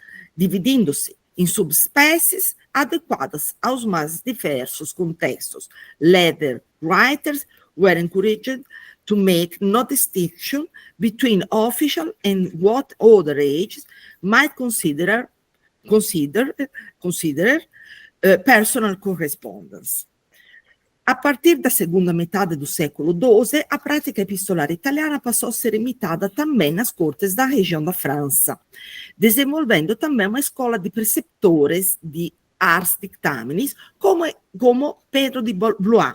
em subespécies adequadas aos mais diversos contextos. Letter writers were encouraged to make no distinction between official and what other ages might consider personal correspondence. A partir da segunda metade do século XII, a prática epistolar italiana passou a ser imitada também nas cortes da região da França, desenvolvendo também uma escola de preceptores de ars dictaminis, como Pedro de Blois,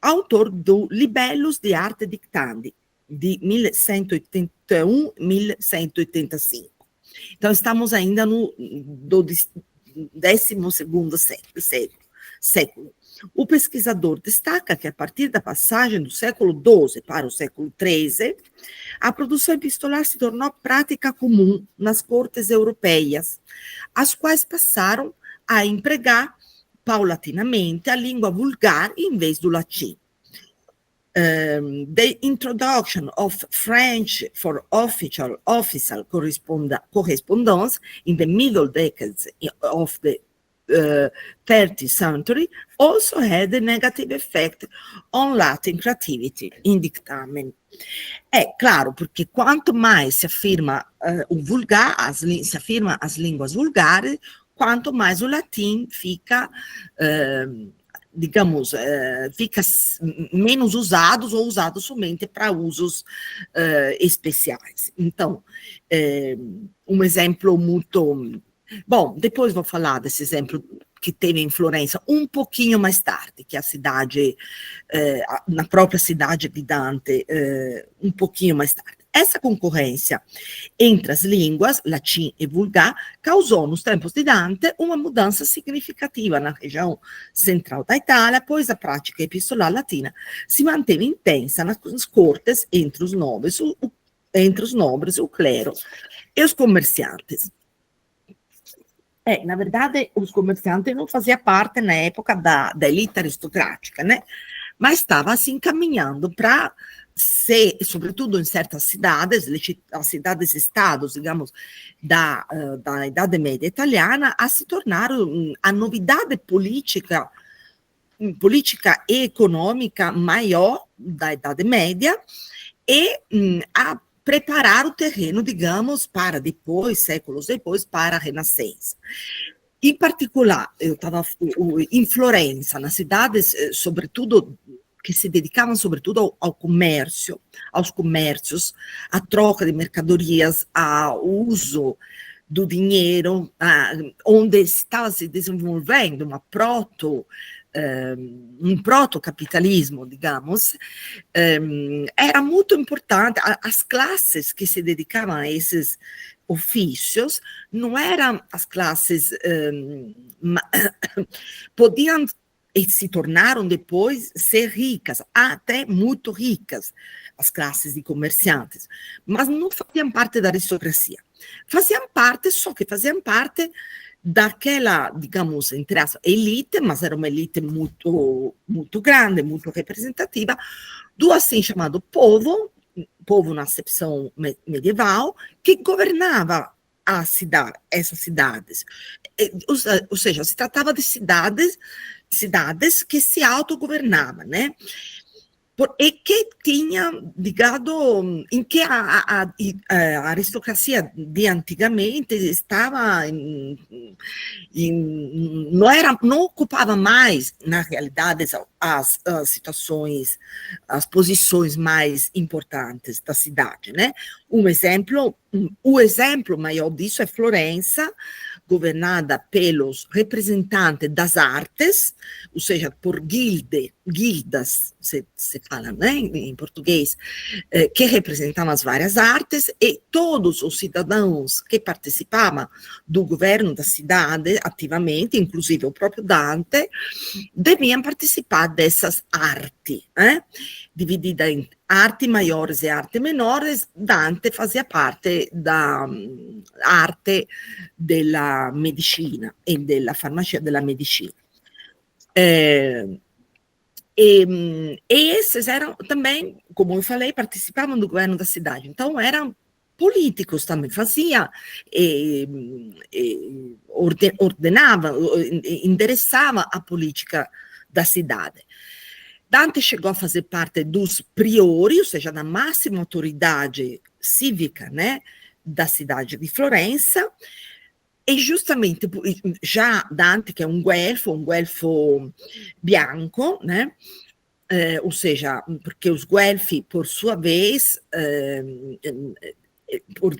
autor do Libellus de Arte Dictandi, de 1181-1185. Então, estamos ainda no 12º século. O pesquisador destaca que, a partir da passagem do século XII para o século XIII, a produção epistolar se tornou prática comum nas cortes europeias, as quais passaram a empregar paulatinamente a língua vulgar em vez do latim. The introduction of French for official correspondence in the middle decades of the 30th century also had a negative effect on Latin creativity in dictamen. É claro, porque quanto mais se afirma o vulgar, se afirma as línguas vulgares, quanto mais o latim fica, fica menos usado ou usado somente para usos especiais. Então, um exemplo muito... Bom, depois vou falar desse exemplo que teve em Florença um pouquinho mais tarde, que é a cidade, na própria cidade de Dante, um pouquinho mais tarde. Essa concorrência entre as línguas, latim e vulgar, causou, nos tempos de Dante, uma mudança significativa na região central da Itália, pois a prática epistolar latina se manteve intensa nas cortes entre os nobres, entre os nobres, o clero e os comerciantes. Na verdade, os comerciantes não faziam parte, na época, da elite aristocrática, né? Mas estava se encaminhando para ser, sobretudo em certas cidades, as cidades-estados, digamos, da Idade Média italiana, a se tornar a novidade política e econômica maior da Idade Média e a preparar o terreno, digamos, para depois, séculos depois, para a Renascença. Em particular, eu estava em Florença, nas cidades, sobretudo, que se dedicavam sobretudo ao comércio, aos comércios, à troca de mercadorias, ao uso do dinheiro, onde estava se desenvolvendo um proto-capitalismo, digamos, era muito importante. As classes que se dedicavam a esses ofícios não eram as classes, podiam e se tornaram depois ser ricas, até muito ricas, as classes de comerciantes, mas não faziam parte da aristocracia. Faziam parte, só que faziam parte daquela, digamos, entre as elite, mas era uma elite muito, muito grande, muito representativa, do assim chamado povo na acepção medieval, que governava essas cidades. Ou seja, se tratava de cidades que se autogovernavam, né? E que tinha ligado, em que a aristocracia de antigamente estava não ocupava mais, na realidade, as situações, as posições mais importantes da cidade, né? O exemplo maior disso é Florença, governada pelos representantes das artes, ou seja, por guildas, se fala, né, em português, que representavam as várias artes, e todos os cidadãos que participavam do governo da cidade ativamente, inclusive o próprio Dante, deviam participar dessas artes, dividida em arte maiores e arte menores. Dante fazia parte da arte della medicina e della farmacia della medicina. E esses eram também, como eu falei, participavam do governo da cidade, então eram políticos também, ordenava, endereçava a política da cidade. Dante chegou a fazer parte dos priori, ou seja, da máxima autoridade cívica, né, da cidade de Florença, e justamente já Dante, que é um guelfo bianco, né, ou seja, porque os guelfi, por sua vez,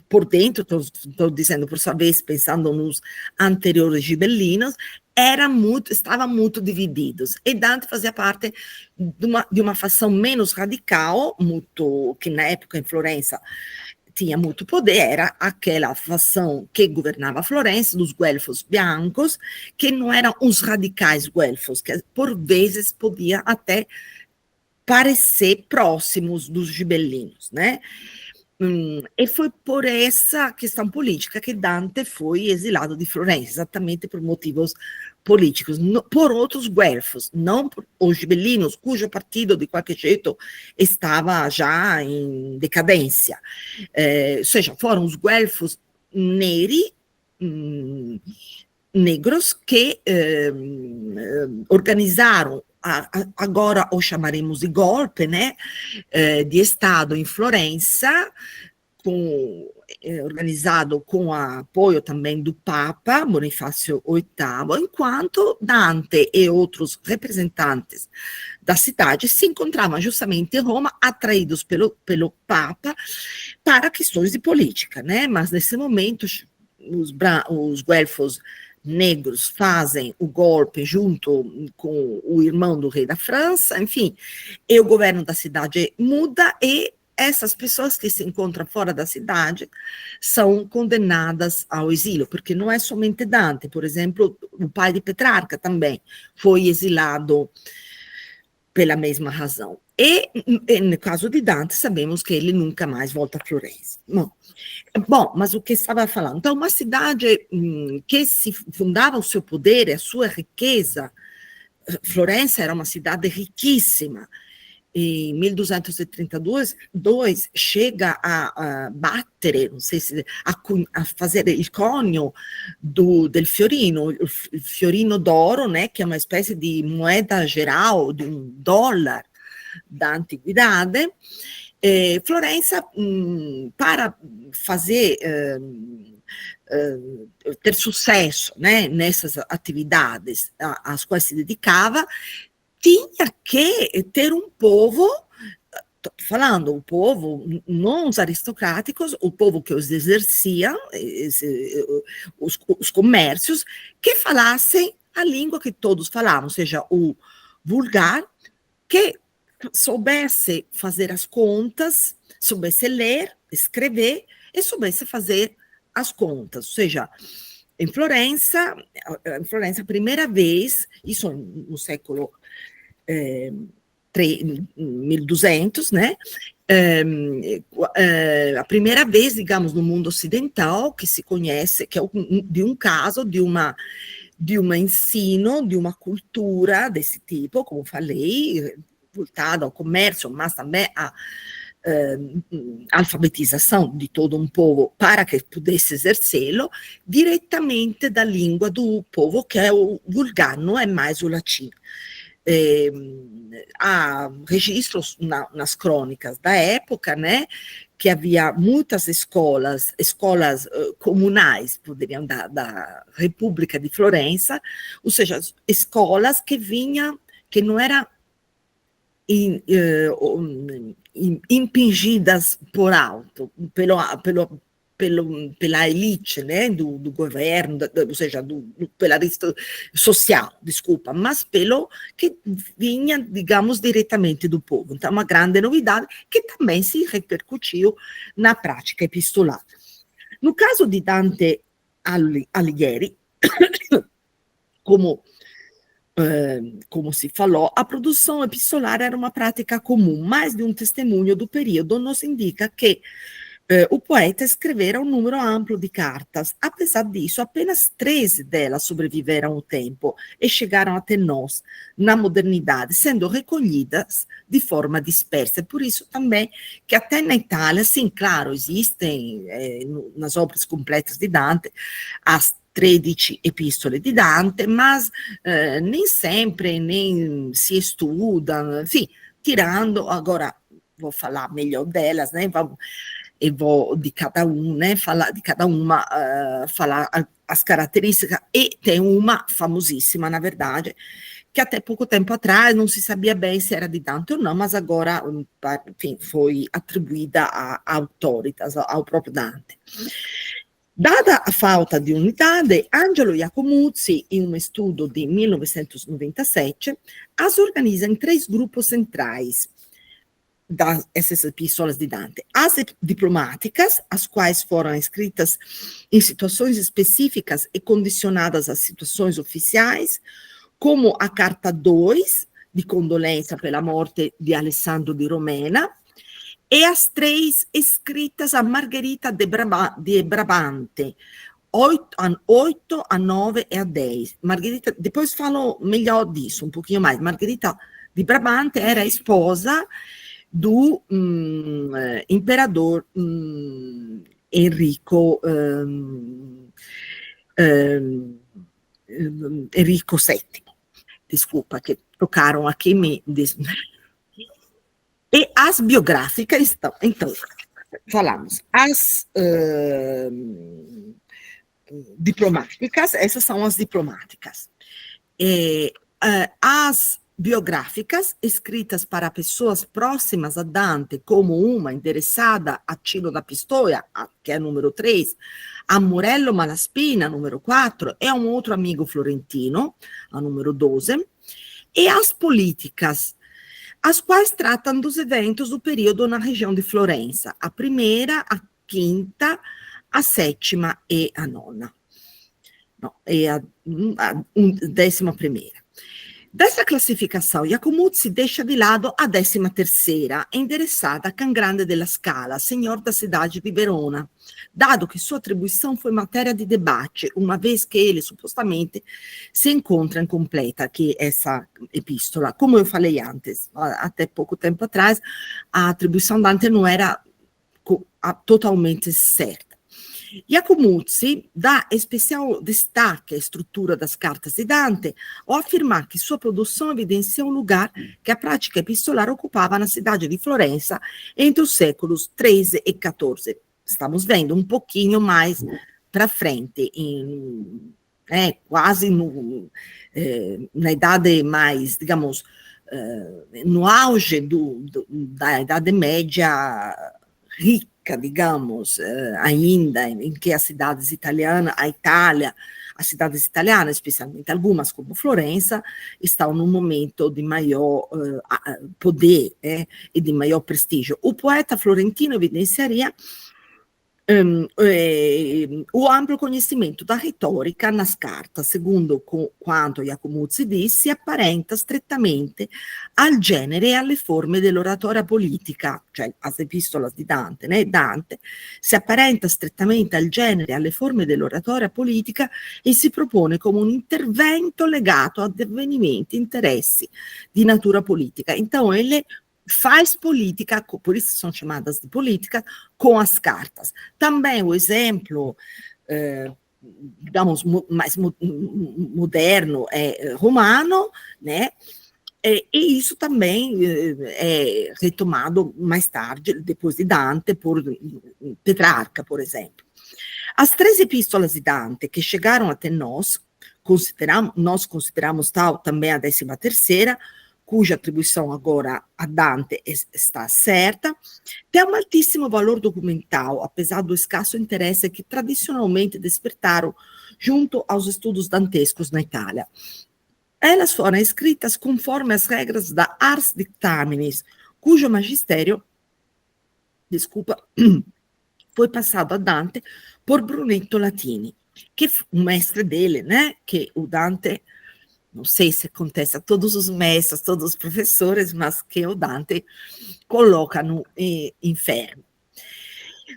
por dentro, estou dizendo por sua vez, pensando nos anteriores gibelinos, estavam muito divididos. E Dante fazia parte de uma facção menos radical, que na época em Florença tinha muito poder, era aquela facção que governava Florença, dos guelfos biancos, que não eram os radicais guelfos, que por vezes podia até parecer próximos dos gibelinos, né? E foi por essa questão política que Dante foi exilado de Florença, exatamente por motivos políticos, por outros guelfos, não por os gibelinos, cujo partido, de qualquer jeito, estava já em decadência. Ou seja, foram os guelfos negros que organizaram, agora o chamaremos de golpe, né, de Estado em Florença, organizado com o apoio também do Papa Bonifácio VIII, enquanto Dante e outros representantes da cidade se encontravam justamente em Roma, atraídos pelo Papa para questões de política, né? Mas nesse momento os guelfos negros fazem o golpe junto com o irmão do rei da França, enfim, e o governo da cidade muda, e essas pessoas que se encontram fora da cidade são condenadas ao exílio, porque não é somente Dante, por exemplo, o pai de Petrarca também foi exilado pela mesma razão. E no caso de Dante, sabemos que ele nunca mais volta a Florença. Bom, mas o que estava falando? Então, uma cidade que se fundava o seu poder e a sua riqueza, Florença era uma cidade riquíssima. Em 1232, chega a battere, não sei se a fazer il conio del fiorino, il fiorino d'oro, né, que é uma espécie de moeda geral, de um dólar da antiguidade. Florença, para fazer ter sucesso, né, nessas atividades às quais se dedicava, tinha que ter um povo, estou falando, o povo, não os aristocráticos, o povo que os exercia, os comércios, que falassem a língua que todos falavam, seja o vulgar, que soubesse fazer as contas, soubesse ler, escrever e soubesse fazer as contas, ou seja, em Florença, a primeira vez, isso no século 1200, né? A primeira vez, digamos, no mundo ocidental que se conhece, que é de um caso, de um ensino, de uma cultura desse tipo, como falei, voltada ao comércio, mas também à alfabetização de todo um povo para que pudesse exercê-lo diretamente da língua do povo, que é o vulgar, não é mais o latino. Há registros nas crônicas da época, né, que havia muitas escolas comunais, poderiam da República de Florença, ou seja, escolas que não eram impingidas por alto, pela elite, né, do governo, ou seja, pela social, desculpa, mas pelo que vinha, digamos, diretamente do povo. Então, uma grande novidade que também se repercutiu na prática epistolar. No caso de Dante Alighieri, como se falou, a produção epistolar era uma prática comum, mais de um testemunho do período nos indica que o poeta escrevera um número amplo de cartas. Apesar disso, apenas 13 delas sobreviveram ao tempo e chegaram até nós na modernidade, sendo recolhidas de forma dispersa. Por isso também que até na Itália, sim, claro, existem nas obras completas de Dante as 13 epistole di Dante, mas nem sempre, nem se estuda, enfim, tirando, agora vou falar melhor delas, né, e vou de cada né, falar de cada uma, falar as características, e tem uma famosíssima, na verdade, que até pouco tempo atrás não se sabia bem se era de Dante ou não, mas agora, enfim, foi atribuída a autoritas, ao próprio Dante. Dada a falta di unidade, Angelo Iacomuzzi, in un estudo di 1997, as organiza em 3 grupos centrais dessas epístolas de Dante. As diplomáticas, as quais foram escritas em situações específicas e condicionadas às situações oficiais, como a Carta 2, de condolência pela morte de Alessandro di Romena, e as 3 escritas a Margherita de Brabante, 8, a 9 e a 10. Margherita, depois falo melhor disso, um pouquinho mais. Margherita de Brabante era esposa do imperador Enrico VII. Desculpa, que tocaram aqui E as biográficas, então falamos, as diplomáticas, essas são as diplomáticas. As biográficas, escritas para pessoas próximas a Dante, como uma endereçada a Ciro da Pistoia, que é número 3, a Morello Malaspina, número 4, e a um outro amigo florentino, a número 12, e as políticas, as quais tratam dos eventos do período na região de Florença, a primeira, a quinta, a sétima e a nona. Não, e a 11ª. Dessa classificação, Iacomuzzi deixa de lado a 13ª, endereçada a Can Grande della Scala, senhor da cidade de Verona, dado que sua atribuição foi matéria de debate, uma vez que ele, supostamente, se encontra incompleta, que essa epístola. Como eu falei antes, até pouco tempo atrás, a atribuição Dante não era totalmente certa. Iacomuzzi dá especial destaque à estrutura das cartas de Dante, ao afirmar que sua produção evidencia um lugar que a prática epistolar ocupava na cidade de Florença entre os séculos XIII e XIV. Estamos vendo um pouquinho mais para frente, quase na idade mais, digamos, no auge da Idade Média rica, digamos, ainda, em que as cidades italianas, as cidades italianas, especialmente algumas como Florença, estão num momento de maior poder e de maior prestígio. O poeta florentino evidenciaria o amplo conhecimento da retórica nas cartas, segundo quanto Iacomuzzi disse, si apparenta strettamente al genere e alle forme dell'oratoria politica, cioè as epistolas di Dante, Dante si apparenta strettamente al genere e alle forme dell'oratoria politica e si propone come un intervento legato ad avvenimenti, interessi di natura politica. Então, ele faz política, por isso são chamadas de política, com as cartas. Também o exemplo, digamos, mais moderno é romano, né? E isso também é retomado mais tarde, depois de Dante, por Petrarca, por exemplo. As 3 epístolas de Dante que chegaram até nós consideramos tal também a 13ª, cuja atribuição agora a Dante está certa, tem um altíssimo valor documental, apesar do escasso interesse que tradicionalmente despertaram junto aos estudos dantescos na Itália. Elas foram escritas conforme as regras da Ars Dictaminis, cujo magistério, foi passado a Dante por Brunetto Latini, que o mestre dele, né, que o Dante, não sei se acontece a todos os mestres, todos os professores, mas que o Dante coloca no inferno.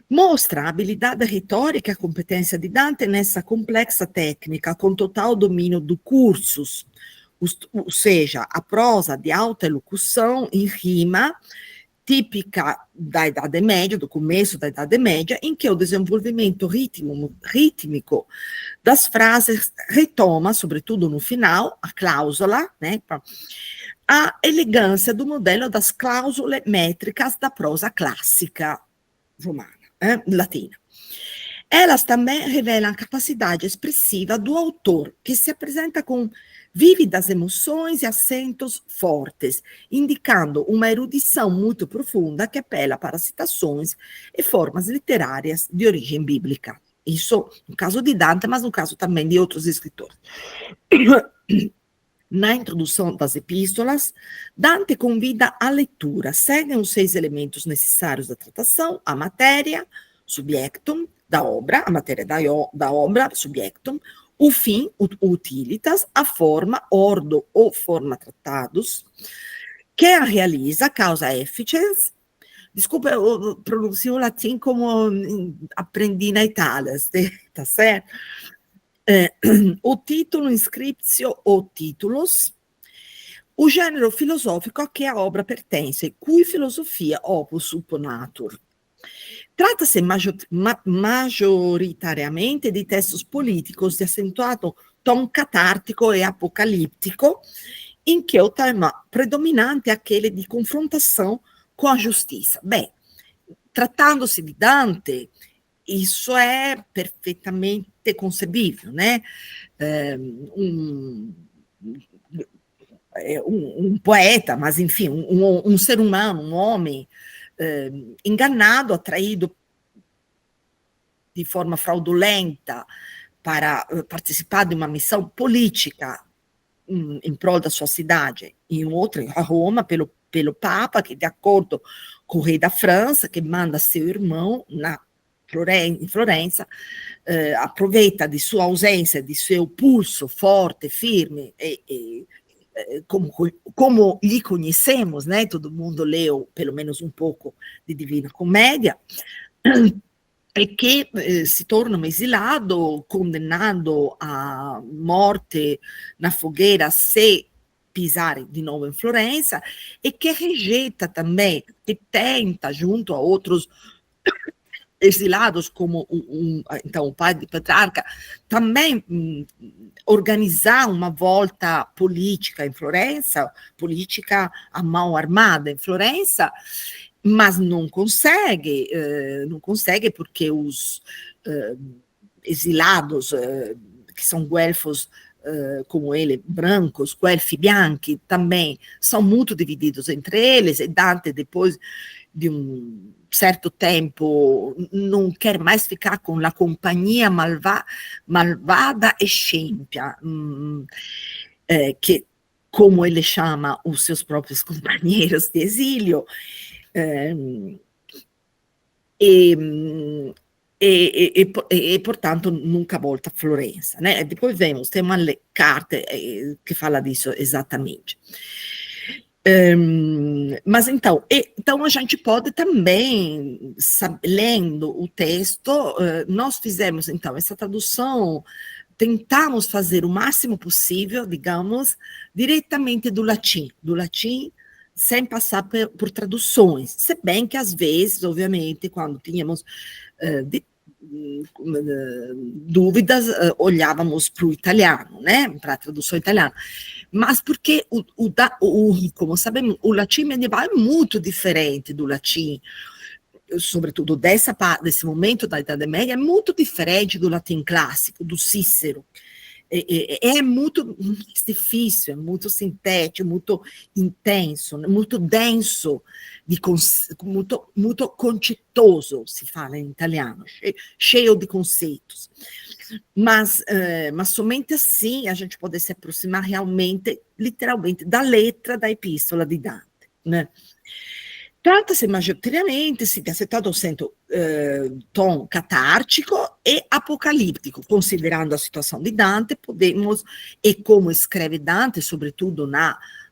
Mostra a habilidade retórica e a competência de Dante nessa complexa técnica, com total domínio do cursus, ou seja, a prosa de alta elocução em rima, típica da Idade Média, do começo da Idade Média, em que o desenvolvimento rítmico das frases retoma, sobretudo no final, a cláusula, né, a elegância do modelo das cláusulas métricas da prosa clássica romana, latina. Elas também revelam a capacidade expressiva do autor, que se apresenta com vívidas emoções e acentos fortes, indicando uma erudição muito profunda que apela para citações e formas literárias de origem bíblica. Isso no caso de Dante, mas no caso também de outros escritores. Na introdução das epístolas, Dante convida à leitura. Seguem os 6 elementos necessários da tratação: a matéria, subjectum, da obra, a matéria da obra, subjectum, o fim, utilitas, a forma, ordo ou forma tratados, que a realiza, causa efficiens. Desculpa, eu pronuncio o latim como aprendi na Itália, tá certo? O título, inscriptio ou títulos, o gênero filosófico a que a obra pertence, cui filosofia opus supponatur. Trata-se majoritariamente di textos políticos de acentuato tom catártico e apocalíptico, em que o tema predominante é aquele de confrontação com a justiça. Bem, tratando-se de Dante, isso é perfeitamente concebível, né? Um poeta, mas enfim, um ser humano, um homem, enganado, atraído de forma fraudulenta para participar de uma missão política em prol da sua cidade, e outra, a Roma, pelo Papa, que de acordo com o rei da França, que manda seu irmão em Florença, aproveita de sua ausência, de seu pulso forte, firme, como lhe conhecemos, né? Todo mundo leu pelo menos um pouco de Divina Comédia, e che si torna um exilado, condenado à morte na fogueira se pisar de novo em Florença, e que rejeita também, que tenta, junto a outros exilados, como então, o pai de Petrarca, também organizar uma volta política em Florença, política à mão armada em Florença, mas não consegue porque os exilados, que são guelfos como ele, brancos, guelfi bianchi, também são muito divididos entre eles, e Dante, depois de um certo tempo, não quer mais ficar com a companhia malvada e scempia, que, como ele chama os seus próprios companheiros de exílio, e portanto nunca volta a Florença, né? E depois tem uma carta que fala disso exatamente. Mas então a gente pode também, lendo o texto, nós fizemos então essa tradução, tentamos fazer o máximo possível, digamos, diretamente do latim, sem passar por traduções, se bem que às vezes, obviamente, quando tínhamos dúvidas, olhávamos para o italiano, né, para a tradução italiana, mas porque, como sabemos, o latim medieval é muito diferente do latim, sobretudo desse momento da Idade Média, é muito diferente do latim clássico, do Cícero. É muito difícil, é muito sintético, muito intenso, muito denso, muito concettoso, se fala em italiano, cheio de conceitos. Mas somente assim a gente pode se aproximar realmente, literalmente, da letra da Epístola di Dante, né? Trata-se majoritariamente de acetato tom catártico e apocalíptico, considerando a situação de Dante, podemos, e como escreve Dante, sobretudo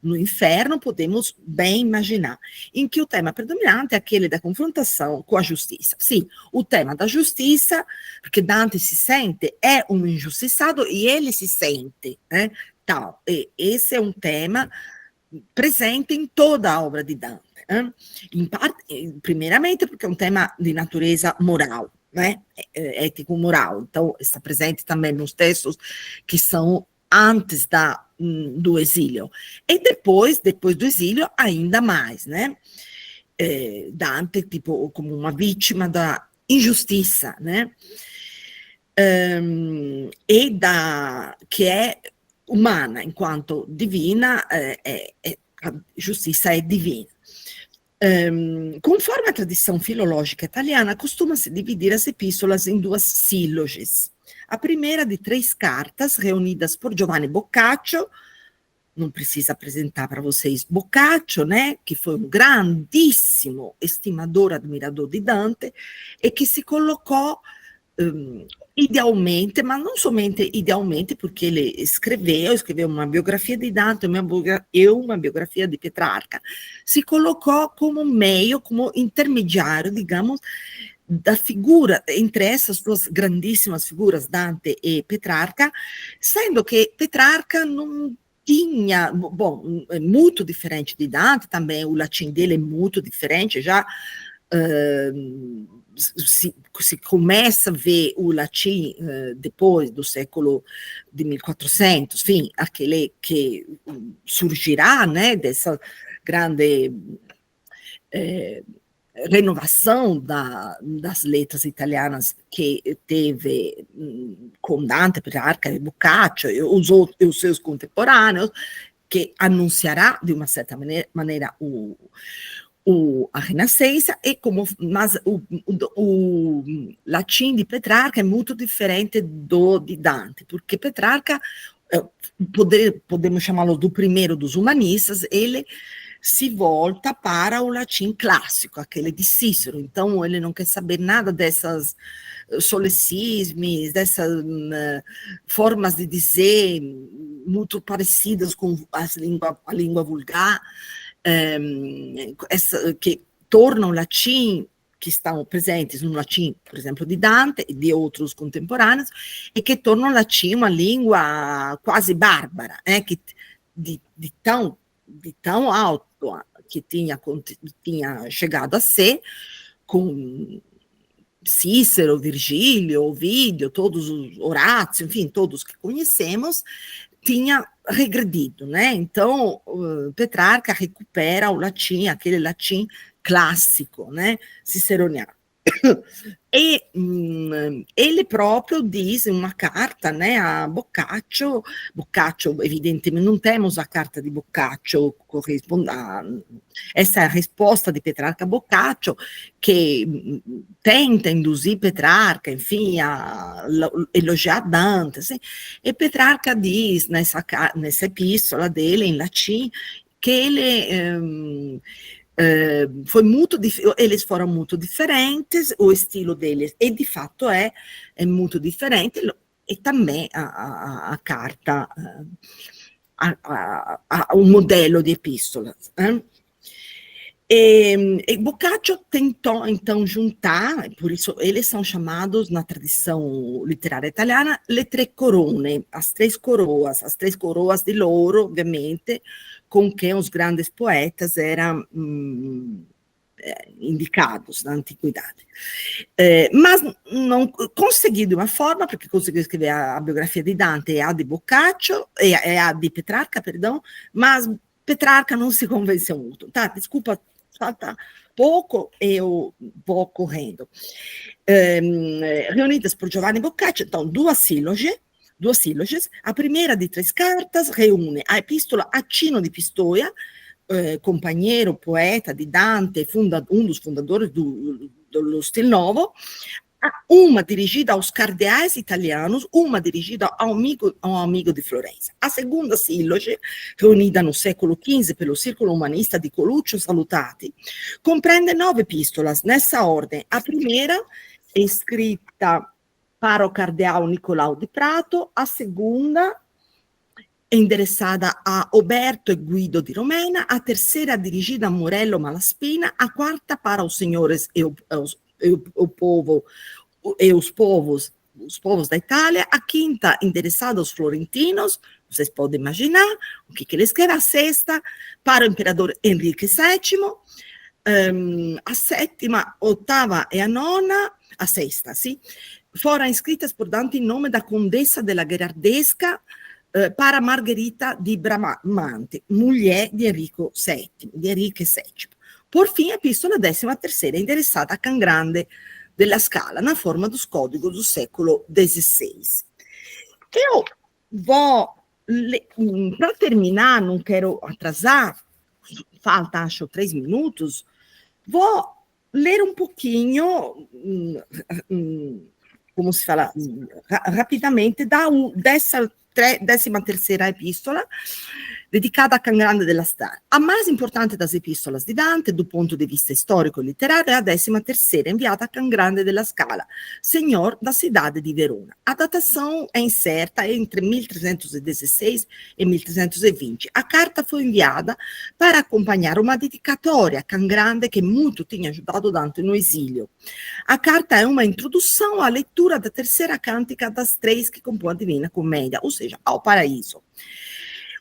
no Inferno, podemos bem imaginar, em que o tema predominante é aquele da confrontação com a justiça. Sim, o tema da justiça, porque Dante se sente, é um injustiçado e ele se sente, né? Tal, e esse é um tema presente em toda a obra de Dante. Primeiramente porque é um tema de natureza moral, né? Ético-moral, então está presente também nos textos que são antes do exílio, e depois do exílio ainda mais, né? Dante tipo como uma vítima da injustiça, né? Que é umana, enquanto divina, a giustizia è divina. Conforme a tradição filológica italiana, costuma-se dividir as epístolas em duas síloges. A primeira de 3 cartas, reunidas por Giovanni Boccaccio, não precisa apresentar para vocês Boccaccio, né, que foi um grandíssimo estimador, admirador de Dante, e que se colocou idealmente, mas não somente idealmente, porque ele escreveu uma biografia de Dante e uma biografia de Petrarca, se colocou como meio, como intermediário, digamos, da figura, entre essas duas grandíssimas figuras, Dante e Petrarca, sendo que Petrarca não tinha, bom, é muito diferente de Dante, também o latim dele é muito diferente, já se começa a ver o latim depois do século de 1400, enfim, aquele que surgirá, né, dessa grande renovação das letras italianas que teve com Dante, Petrarca e Boccaccio e os seus contemporâneos, que anunciará de uma certa maneira a Renascença, mas o latim de Petrarca é muito diferente de Dante, porque Petrarca, podemos chamá-lo do primeiro dos humanistas, ele se volta para o latim clássico, aquele de Cícero, então ele não quer saber nada dessas solecismos, dessas formas de dizer muito parecidas com a língua vulgar, que tornam o latim, que estão presentes no latim, por exemplo, di Dante e di outros contemporâneos, e che tornano o latim uma língua quase bárbara, que di tão alto que tinha chegado a ser, com Cícero, Virgílio, Ovídio, todos os Horácio, enfim, todos que conhecemos, tinha regredido, né? Então, Petrarca recupera o latim, aquele latim clássico, né? Ciceroniano. E ele próprio diz em uma carta, né, a Boccaccio, evidentemente não temos a carta de Boccaccio, essa é a resposta de Petrarca a Boccaccio, que tenta induzir Petrarca, enfim, a elogiar Dante, assim, e Petrarca diz nessa epístola dele em latim que ele eles foram muito diferentes, o estilo deles, e de fato é muito diferente, e também a carta, o modelo de epístolas. E Boccaccio tentou, então, juntar, por isso eles são chamados, na tradição literária italiana, le tre corone, as três coroas de louro, obviamente, com que os grandes poetas eram indicados na antiguidade. Mas não consegui de uma forma, porque consegui escrever a biografia de Dante e a de Boccaccio, e a de Petrarca, perdão, mas Petrarca não se convenceu muito. Tá, desculpa, falta pouco e eu vou correndo. Reunidas por Giovanni Boccaccio, então, duas síloges, a primeira de 3 cartas reúne a epístola a Cino di Pistoia, companheiro, poeta de Dante, um dos fundadores do Stil Novo, uma dirigida aos cardeais italianos, uma dirigida ao amigo de Florença. A segunda síloge, reunida no século XV pelo Círculo Umanista di Coluccio Salutati, compreende 9 epístolas nessa ordem. A primeira é escrita para o cardeal Nicolau di Prato, a segunda é endereçada a Oberto e Guido di Romena, a terceira dirigida a Morello Malaspina, a quarta para os senhores os povos da Itália, a quinta endereçada aos florentinos, vocês podem imaginar o que ele escreve, a sexta para o imperador Henrique VII, a sétima, oitava e a nona, a sexta, sim, foram escritas por Dante em nome da Condessa della Gherardesca para Margherita di Bramante, mulher de Henrique VII. Por fim, a epístola 13ª, endereçada a Can Grande della Scala, na forma dos códigos do século XVI. Eu vou, para terminar, não quero atrasar, falta, acho, 3 minutos, vou ler um pouquinho, como se fala, rapidamente, dessa 13ª epístola, dedicada a Can Grande della Scala. A mais importante das epístolas de Dante, do ponto de vista histórico e literário, é a 13ª, enviada a Can Grande della Scala, senhor da cidade de Verona. A datação é incerta, entre 1316 e 1320. A carta foi enviada para acompanhar uma dedicatória a Can Grande que muito tinha ajudado Dante no exílio. A carta é uma introdução à leitura da terceira cântica das 3 que compõem a Divina Comédia, ou seja, ao Paraíso.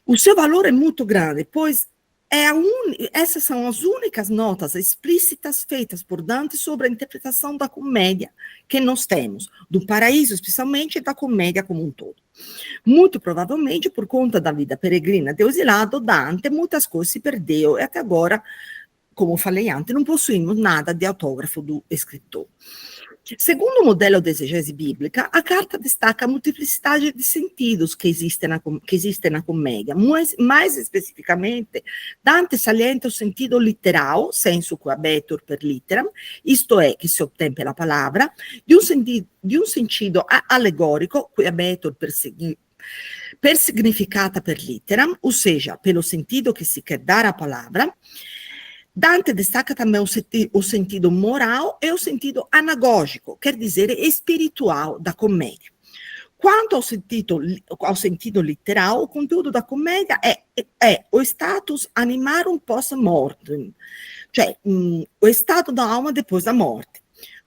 O seu valor é muito grande, pois essas são as únicas notas explícitas feitas por Dante sobre a interpretação da comédia que nós temos, do Paraíso especialmente e da comédia como um todo. Muito provavelmente, por conta da vida peregrina de exilado, Dante, muitas coisas se perdeu e até agora, como falei antes, não possuímos nada de autógrafo do escritor. Segundo o modelo de exegese bíblica, a carta destaca a multiplicidade de sentidos que existe na comédia. Mais especificamente, Dante salienta o sentido literal, sensu quabetur per litteram, isto é, que se obtém pela palavra, de um sentido alegórico, quabetur per significata per litteram, ou seja, pelo sentido que se quer dar à palavra. Dante destaca também o sentido moral e o sentido anagógico, quer dizer, espiritual da comédia. Quanto ao sentido literal, o conteúdo da comédia é o status animarum post-mortem, cioè o stato da alma depois da morte.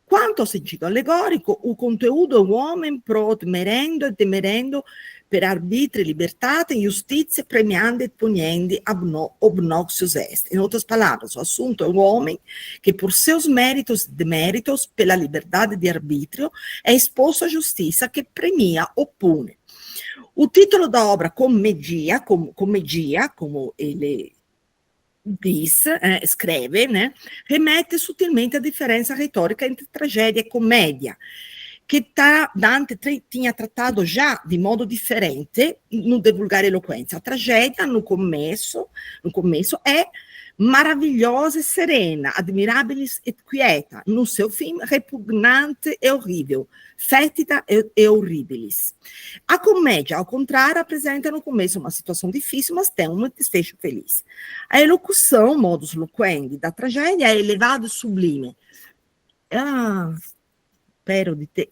Quanto ao sentido allegorico, o conteúdo é o homem pro merendo e demerendo per arbitri libertate, justizie premiandi et puniendi obnoxios est. Em outras palavras, o assunto é o homem que, por seus méritos e deméritos, pela liberdade de arbítrio, é exposto à justiça que premia ou pune. O título da obra, Commedia, como ele diz, escreve, né, remete sutilmente à diferença retórica entre tragédia e comédia, que Dante tinha tratado já de modo diferente no De Vulgare Eloquentia. A tragédia, no começo é maravilhosa e serena, admirabilis et quieta, no seu fim, repugnante e horrível, fétida e horribilis. A comédia, ao contrário, apresenta no começo uma situação difícil, mas tem um desfecho feliz. A elocução, modus loquendi, da tragédia é elevado e sublime.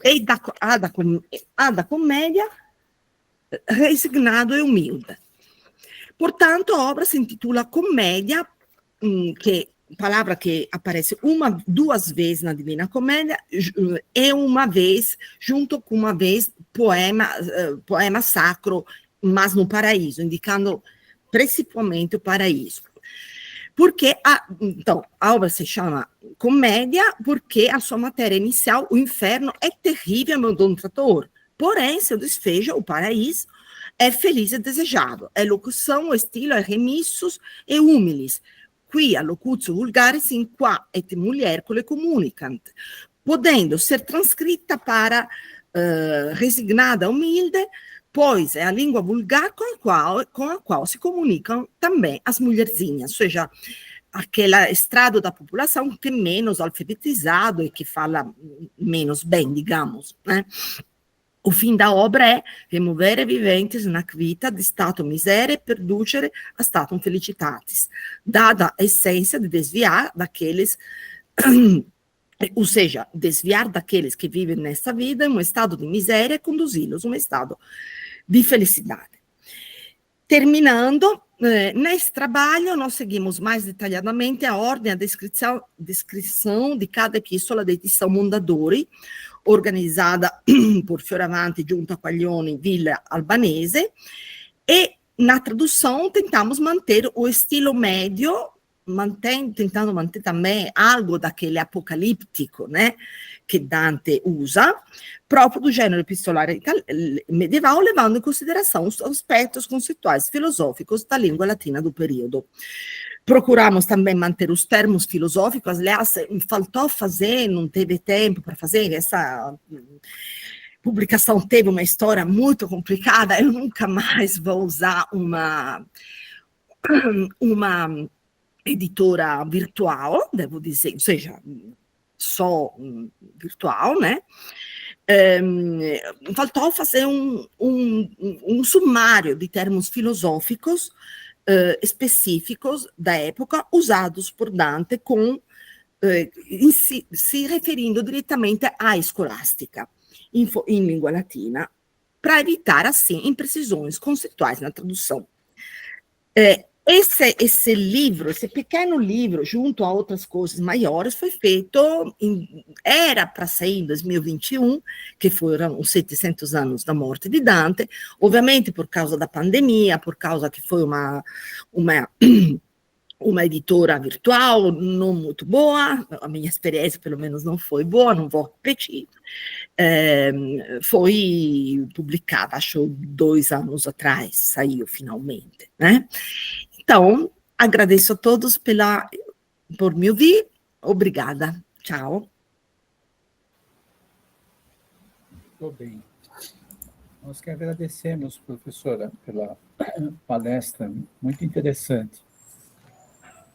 E da comédia, resignado e humilde. Portanto, a obra se intitula Comédia, palavra que aparece duas vezes na Divina Comédia, e uma vez, junto com uma vez, poema sacro, mas no paraíso, indicando principalmente o paraíso. Porque a obra se chama Comédia porque a sua matéria inicial, o inferno, é terrível, meu dono trator. Porém, seu desfecho, o paraíso, é feliz e desejado. A locução, o estilo é remissus e humilis, quia locutio vulgaris in qua et muliercule communicant, podendo ser transcrita para resignada, humilde, pois é a língua vulgar com a qual se comunicam também as mulherzinhas, ou seja, aquele estrado da população que é menos alfabetizado e que fala menos bem, digamos, né? O fim da obra é removere viventes nac vita de statum misere per ducere a statum felicitatis, dada a essência de desviar daqueles, ou seja, desviar daqueles que vivem nesta vida em um estado de miséria e conduzi-los a um estado de felicidade. Terminando, nesse trabalho, nós seguimos mais detalhadamente a ordem, a descrição de cada epístola da edição Mondadori, organizzata por Fioravanti junto a Quaglione in Villa Albanese, e na tradução tentamos manter o estilo médio, tentando manter também algo daquele apocalíptico, né, que Dante usa, próprio do gênero epistolare medieval, levando em consideração os aspectos conceituais filosóficos da língua latina do período. Procuramos também manter os termos filosóficos, aliás, faltou fazer, não teve tempo para fazer, essa publicação teve uma história muito complicada, eu nunca mais vou usar uma editora virtual, devo dizer, ou seja, só virtual, né? Faltou fazer um sumário de termos filosóficos específicos da época, usados por Dante, se referindo diretamente à escolástica, em língua latina, para evitar, assim, imprecisões conceituais na tradução. Esse livro, esse pequeno livro, junto a outras coisas maiores, foi feito, era para sair em 2021, que foram os 700 anos da morte de Dante, obviamente por causa da pandemia, por causa que foi uma editora virtual não muito boa, a minha experiência pelo menos não foi boa, não vou repetir, foi publicada, acho 2 anos atrás, saiu finalmente, né? Então, agradeço a todos por me ouvir. Obrigada. Tchau. Muito bem. Nós que agradecemos, professora, pela palestra, muito interessante.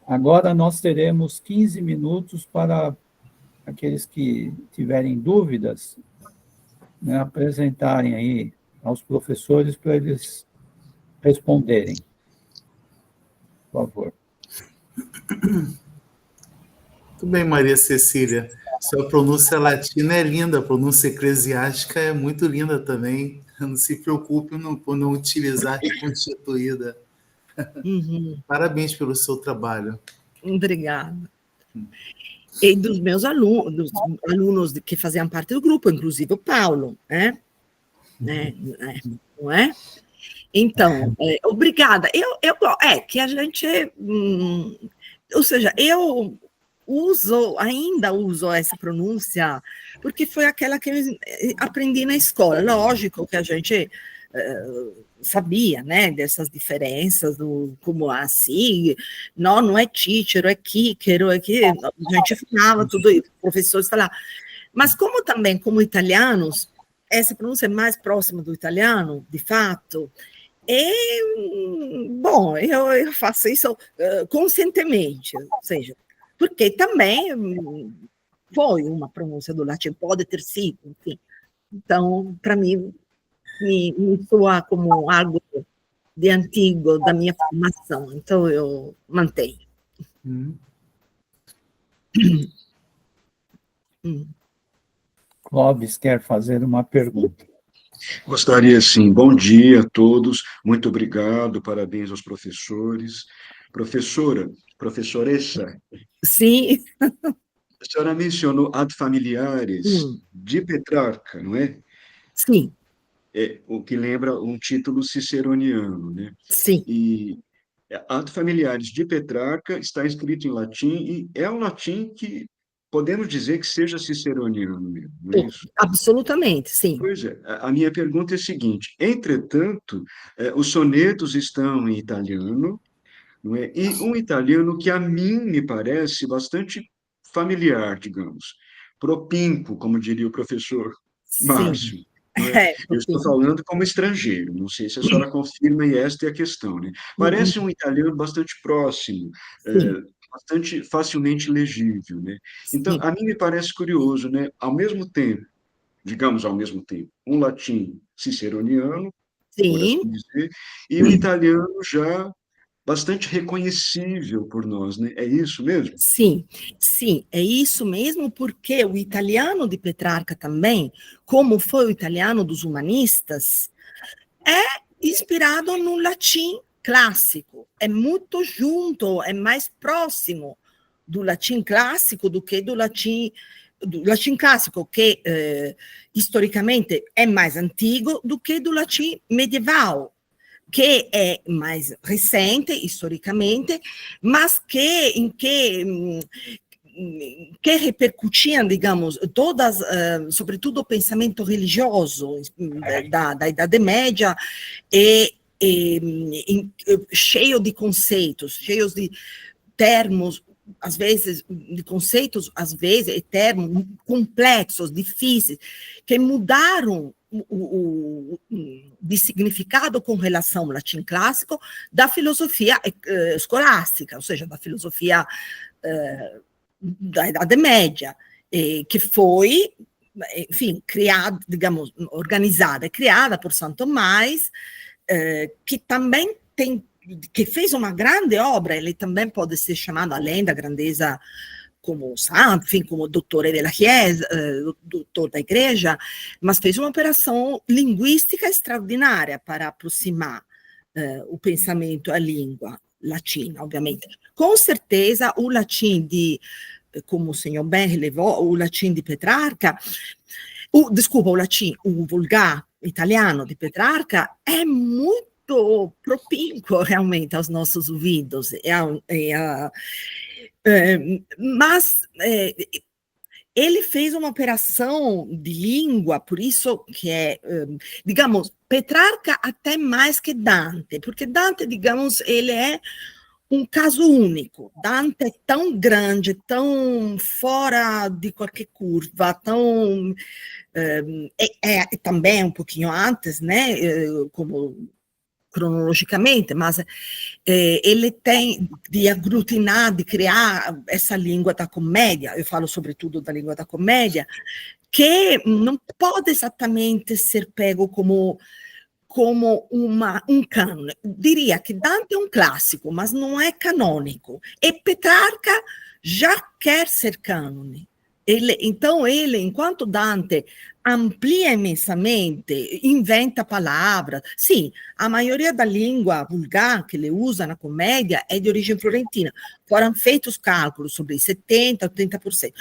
Agora nós teremos 15 minutos para aqueles que tiverem dúvidas, né, apresentarem aí aos professores para eles responderem. Por favor. Muito bem, Maria Cecília. Sua pronúncia latina é linda, a pronúncia eclesiástica é muito linda também. Não se preocupe por não utilizar reconstituída. Parabéns pelo seu trabalho. Obrigada. E dos meus alunos, que faziam parte do grupo, inclusive o Paulo, né? Não é? Então, obrigada. Que a gente... ou seja, eu ainda uso essa pronúncia, porque foi aquela que eu aprendi na escola. Lógico que a gente sabia, né, dessas diferenças, como assim, não é teacher, é kicker, a gente falava tudo isso, professores falavam. Mas como italianos, essa pronúncia é mais próxima do italiano, de fato, bom, eu faço isso conscientemente, ou seja, porque também foi uma pronúncia do latim, pode ter sido, enfim. Então, para mim, me soa como algo de antigo, da minha formação, então eu mantenho. Clóvis quer fazer uma pergunta. Gostaria, sim. Bom dia a todos, muito obrigado, parabéns aos professores. Professoressa. Sim. A senhora mencionou ad familiares de Petrarca, não é? Sim. O que lembra um título ciceroniano, né? Sim. E ad familiares de Petrarca está escrito em latim, e é um latim que podemos dizer que seja ciceroniano mesmo, não é isso? Absolutamente, sim. Pois é, a minha pergunta é a seguinte: entretanto, os sonetos estão em italiano, não é? E um italiano que a mim me parece bastante familiar, digamos, propinquo, como diria o professor Márcio. Não é? Eu estou falando como estrangeiro, não sei se a senhora confirma, e esta é a questão, né? Parece um italiano bastante próximo, bastante facilmente legível, né? Então, a mim me parece curioso, né? Ao mesmo tempo, um latim ciceroniano, por assim dizer, e um italiano já bastante reconhecível por nós, né? É isso mesmo? Sim, é isso mesmo, porque o italiano de Petrarca também, como foi o italiano dos humanistas, é inspirado no latim clássico, é muito junto, é mais próximo do latim clássico do que do latim clássico, que historicamente é mais antigo do que do latim medieval, que é mais recente, historicamente, mas que repercutiam, digamos, todas, sobretudo o pensamento religioso da Idade Média, cheio de conceitos, cheios de termos, às vezes, de conceitos, às vezes, termos complexos, difíceis, que mudaram de significado com relação ao latim clássico da filosofia escolástica, ou seja, da filosofia da Idade Média, que foi, enfim, criada, digamos, organizada, criada por Santo Tomás, que também que fez uma grande obra, ele também pode ser chamado, além da grandeza como santo, enfim, como dottore della Chiesa, doutor da Igreja, mas fez uma operação linguística extraordinária para aproximar o pensamento à língua latina, obviamente. Com certeza, o latim como o senhor bem relevou, o latim de Petrarca, o vulgar italiano de Petrarca é muito propinquo realmente aos nossos ouvidos, mas ele fez uma operação de língua, por isso que digamos, Petrarca até mais que Dante, porque Dante, digamos, ele é um caso único. Dante é tão grande, tão fora de qualquer curva, tão também um pouquinho antes, né, como cronologicamente, mas ele tem de aglutinar, de criar essa língua da comédia, eu falo sobretudo da língua da comédia, que não pode exatamente ser pego como um cânone. Diria que Dante é um clássico, mas não é canônico. E Petrarca já quer ser cânone, Então, enquanto Dante amplia imensamente, inventa palavras. Sim, a maioria da língua vulgar que ele usa na comédia é de origem florentina. Foram feitos cálculos sobre 70%, 80%.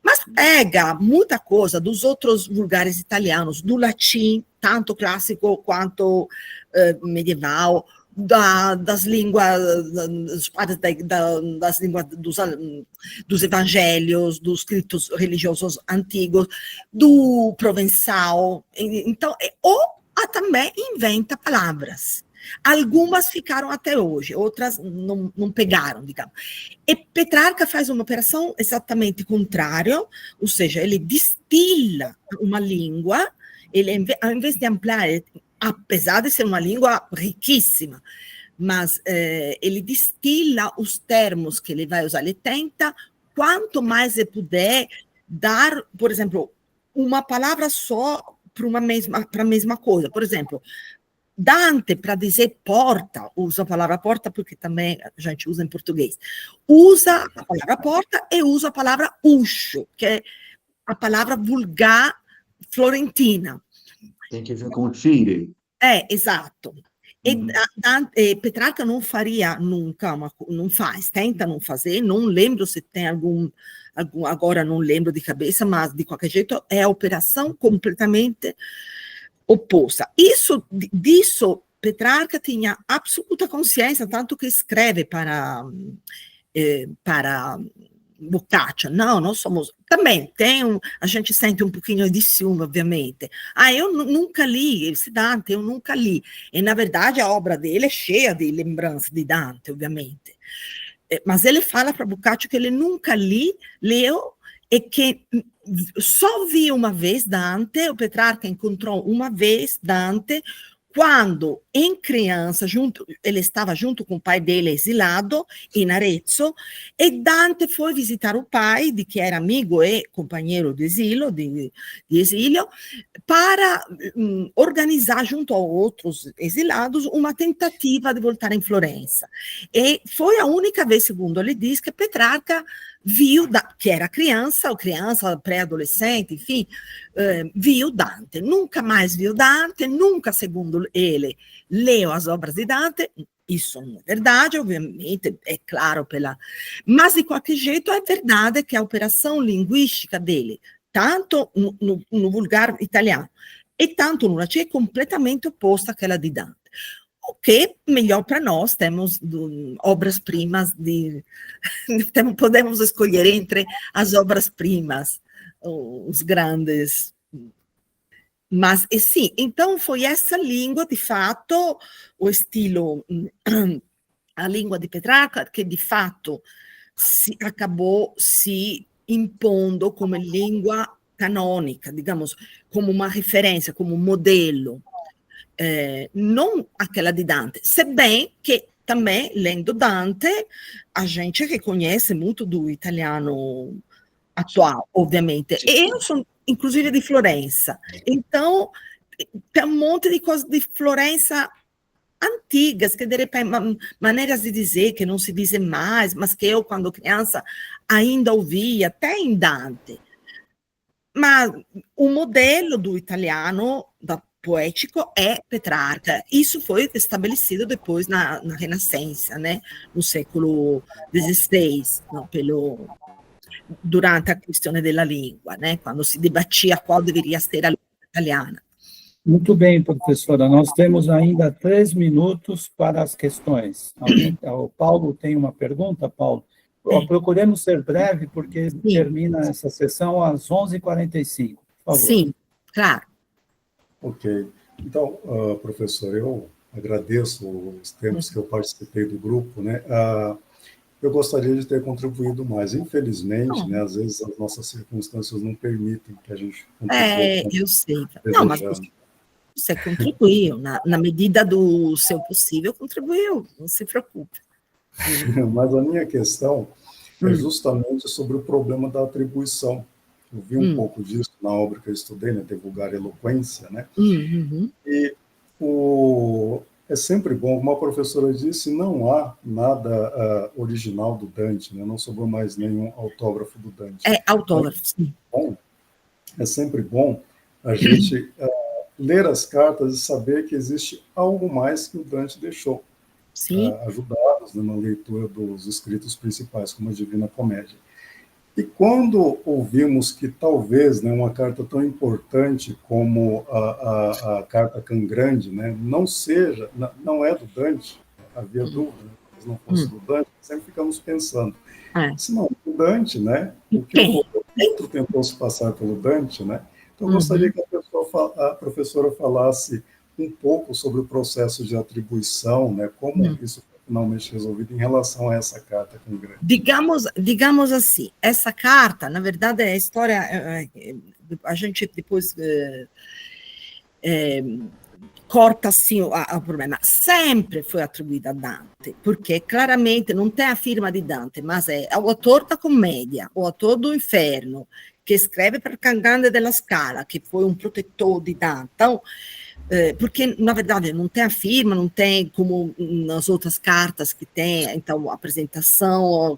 Mas pega muita coisa dos outros vulgares italianos, do latim, tanto clássico quanto medieval, das línguas, das línguas dos evangelhos, dos escritos religiosos antigos, do provençal. Então, ou também inventa palavras. Algumas ficaram até hoje, outras não pegaram, digamos. E Petrarca faz uma operação exatamente contrária, ou seja, ele destila uma língua, ele, ao invés de ampliar, apesar de ser uma língua riquíssima, mas ele destila os termos que ele vai usar, ele tenta, quanto mais ele puder, dar, por exemplo, uma palavra só para a mesma coisa. Por exemplo, Dante, para dizer porta, usa a palavra porta porque também a gente usa em português, usa a palavra porta e usa a palavra uscio, que é a palavra vulgar florentina. Tem que ver com o Fire. Exato. E Petrarca não faria nunca, não faz, tenta não fazer, não lembro se tem algum, agora não lembro de cabeça, mas de qualquer jeito é a operação completamente oposta. Disso Petrarca tinha absoluta consciência, tanto que escreve para Boccaccio. Não, nós somos... Também a gente sente um pouquinho de ciúme, obviamente. Eu nunca li esse Dante, eu nunca li. E, na verdade, a obra dele é cheia de lembranças de Dante, obviamente. Mas ele fala para Boccaccio que ele nunca leu, e que só viu uma vez Dante, o Petrarca encontrou uma vez Dante, quando, em criança, ele estava junto com o pai dele exilado, em Arezzo, e Dante foi visitar o pai, de que era amigo e companheiro de exílio, para organizar, junto a outros exilados, uma tentativa de voltar em Florença. E foi a única vez, segundo ele diz, que Petrarca viu, que era criança, pré-adolescente, enfim, viu Dante. Nunca mais viu Dante, nunca, segundo ele, leu as obras de Dante. Isso não é verdade, obviamente, é claro, mas de qualquer jeito é verdade que a operação linguística dele, tanto no vulgar italiano e tanto no latim, é completamente oposta àquela de Dante. O que, melhor para nós, temos obras-primas podemos escolher entre as obras-primas, os grandes. Mas, sim, então foi essa língua, de fato, o estilo, a língua de Petrarca, que de fato acabou se impondo como língua canônica, digamos, como uma referência, como um modelo. Não aquela de Dante, se bem que também, lendo Dante, a gente reconhece muito do italiano atual, obviamente. E eu sou, inclusive, de Florença. Então, tem um monte de coisas de Florença antigas, que de repente, maneiras de dizer que não se dizem mais, mas que eu, quando criança, ainda ouvia, até em Dante. Mas o modelo do italiano, poético, é Petrarca. Isso foi estabelecido depois na Renascença, né? No século XVI, durante a questão da língua, né? Quando se debatia qual deveria ser a língua italiana. Muito bem, professora. Nós temos ainda 3 minutos para as questões. O Paulo tem uma pergunta, Paulo? Procuremos ser breve, porque termina essa sessão às 11h45. Por favor. Sim, claro. Ok. Então, professor, eu agradeço os tempos que eu participei do grupo, né? Eu gostaria de ter contribuído mais. Infelizmente, né, às vezes as nossas circunstâncias não permitem que a gente contribua. Eu sei. Não, mas você contribuiu. Na medida do seu possível, contribuiu. Não se preocupe. Mas a minha questão é justamente sobre o problema da atribuição. Eu vi um pouco disso na obra que eu estudei, né, Divulgar Eloquência, né? E é sempre bom, como a professora disse, não há nada original do Dante, né? Não sobrou mais nenhum autógrafo do Dante. É autógrafo, sim. Bom, é sempre bom a gente ler as cartas e saber que existe algo mais que o Dante deixou, ajudados, né, na leitura dos escritos principais, como a Divina Comédia. E quando ouvimos que talvez, né, uma carta tão importante como a carta Cangrande, né, não é do Dante, havia dúvida, se não fosse do Dante, sempre ficamos pensando, se não é do Dante, né, o que o outro tentou se passar pelo Dante, né? Então eu gostaria que a professora falasse um pouco sobre o processo de atribuição, né, como isso foi finalmente resolvido em relação a essa carta Cangrande. Digamos assim, essa carta, na verdade, é a história, a gente depois corta assim o problema. Sempre foi atribuída a Dante, porque claramente não tem a firma di Dante, mas é o autor da commedia, o autor do Inferno, che scrive per Cangrande della Scala, che foi um protetor di Dante. Então, porque, na verdade, não tem a firma, não tem como nas outras cartas que tem, então, a apresentação,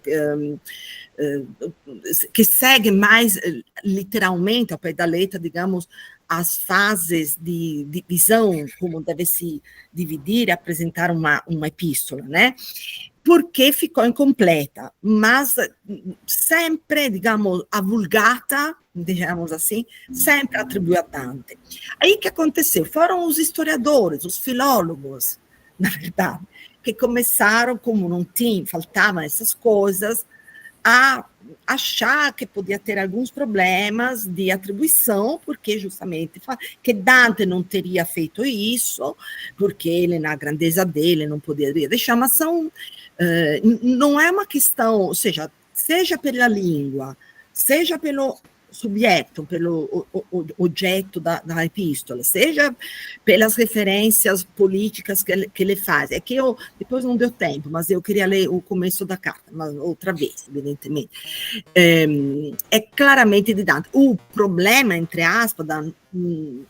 que segue mais literalmente, ao pé da letra, digamos, as fases de visão, como deve se dividir e apresentar uma epístola, né? Porque ficou incompleta, mas sempre, digamos, a Vulgata, digamos assim, sempre atribuiu a Dante. Aí o que aconteceu? Foram os historiadores, os filólogos, na verdade, que começaram, como não tinha, faltavam essas coisas, a achar que podia ter alguns problemas de atribuição, porque justamente que Dante não teria feito isso, porque ele, na grandeza dele, não poderia deixar, mas não é uma questão, ou seja pela língua, seja pelo subjeto, pelo oggetto da epístola, seja pelas referências políticas que ele faz. É que depois não deu tempo, mas eu queria ler o começo da carta, mas outra vez, evidentemente. É claramente de Dante. O problema, entre aspas, da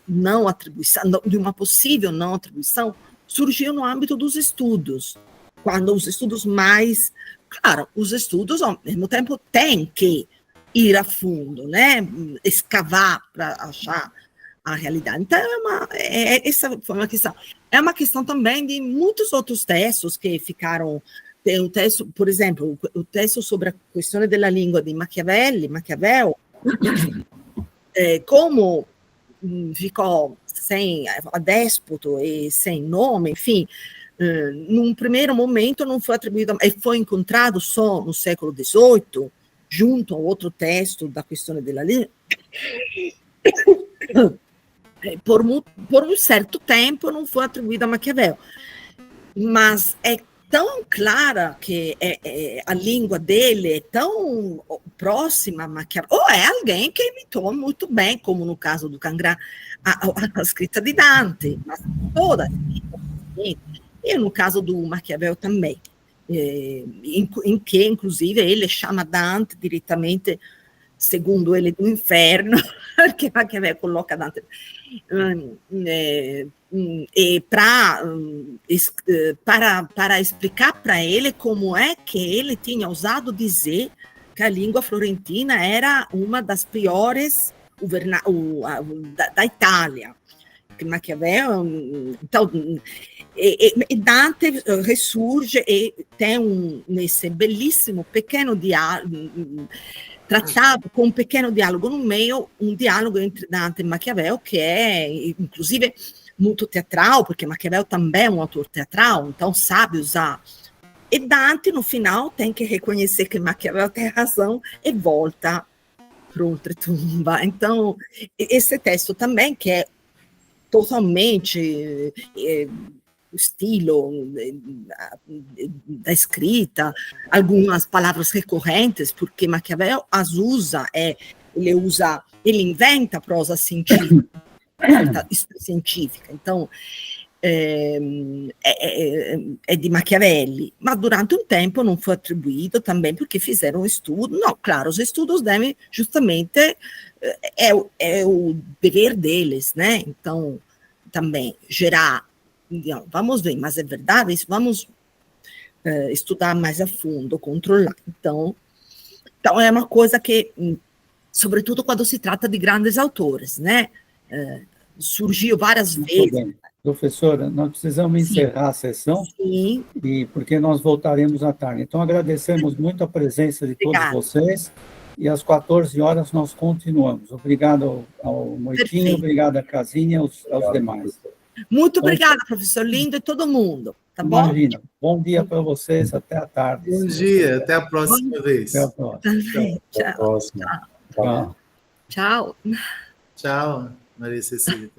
não atribuição, de uma possível não atribuição, surgiu no âmbito dos estudos, quando os estudos mais... Claro, os estudos, ao mesmo tempo, têm que ir a fundo, né? Escavar para achar a realidade. Então, essa foi uma questão. É uma questão também de muitos outros textos que ficaram... Tem um texto, por exemplo, o texto sobre a questão da língua de Maquiavel, como ficou sem adéspota e sem nome, enfim, num primeiro momento não foi atribuído, foi encontrado só no século XVIII, junto a outro texto da questão da língua, por um certo tempo não foi atribuído a Maquiavel. Mas é tão clara que a língua dele é tão próxima a Maquiavel, ou é alguém que imitou muito bem, como no caso do Cangrande, a escrita de Dante, mas toda a escrita, e no caso do Maquiavel também, em que, inclusive, ele chama Dante diretamente, segundo ele, do inferno, que Maquiavel coloca Dante, para explicar para ele como é que ele tinha ousado dizer que a língua florentina era uma das piores da Itália, que Maquiavel, então, e Dante ressurge e tem nesse belíssimo pequeno diálogo, trattato com um pequeno diálogo no meio, um diálogo entre Dante e Maquiavel, que é, inclusive, muito teatral, porque Maquiavel também é um autor teatral, então sabe usar. E Dante, no final, tem que reconhecer que Maquiavel tem razão e volta para Ultratumba. Então, esse texto também, que é totalmente o estilo da escrita, algumas palavras recorrentes, porque Maquiavel as usa, ele inventa prosa científica, então é de Machiavelli, mas durante um tempo não foi atribuído também porque fizeram estudo. Não, claro, os estudos devem justamente, é o dever deles, né? Então, também gerar vamos ver, mas é verdade isso? Vamos estudar mais a fundo, controlar. Então, é uma coisa que, sobretudo quando se trata de grandes autores, né? Surgiu várias vezes. Bem. Professora, nós precisamos encerrar a sessão, Sim. Porque nós voltaremos à tarde. Então, agradecemos muito a presença de todos vocês, e às 14 horas nós continuamos. Obrigado ao Moitinho, obrigado à Casinha, aos demais. Muito obrigada, professor Lindo, e todo mundo. Tá bom? Imagina. Bom dia para vocês, até a tarde. Bom dia, até a próxima vez. Até a próxima. Até a próxima. Tchau. Tchau. Tchau, Maria Cecília.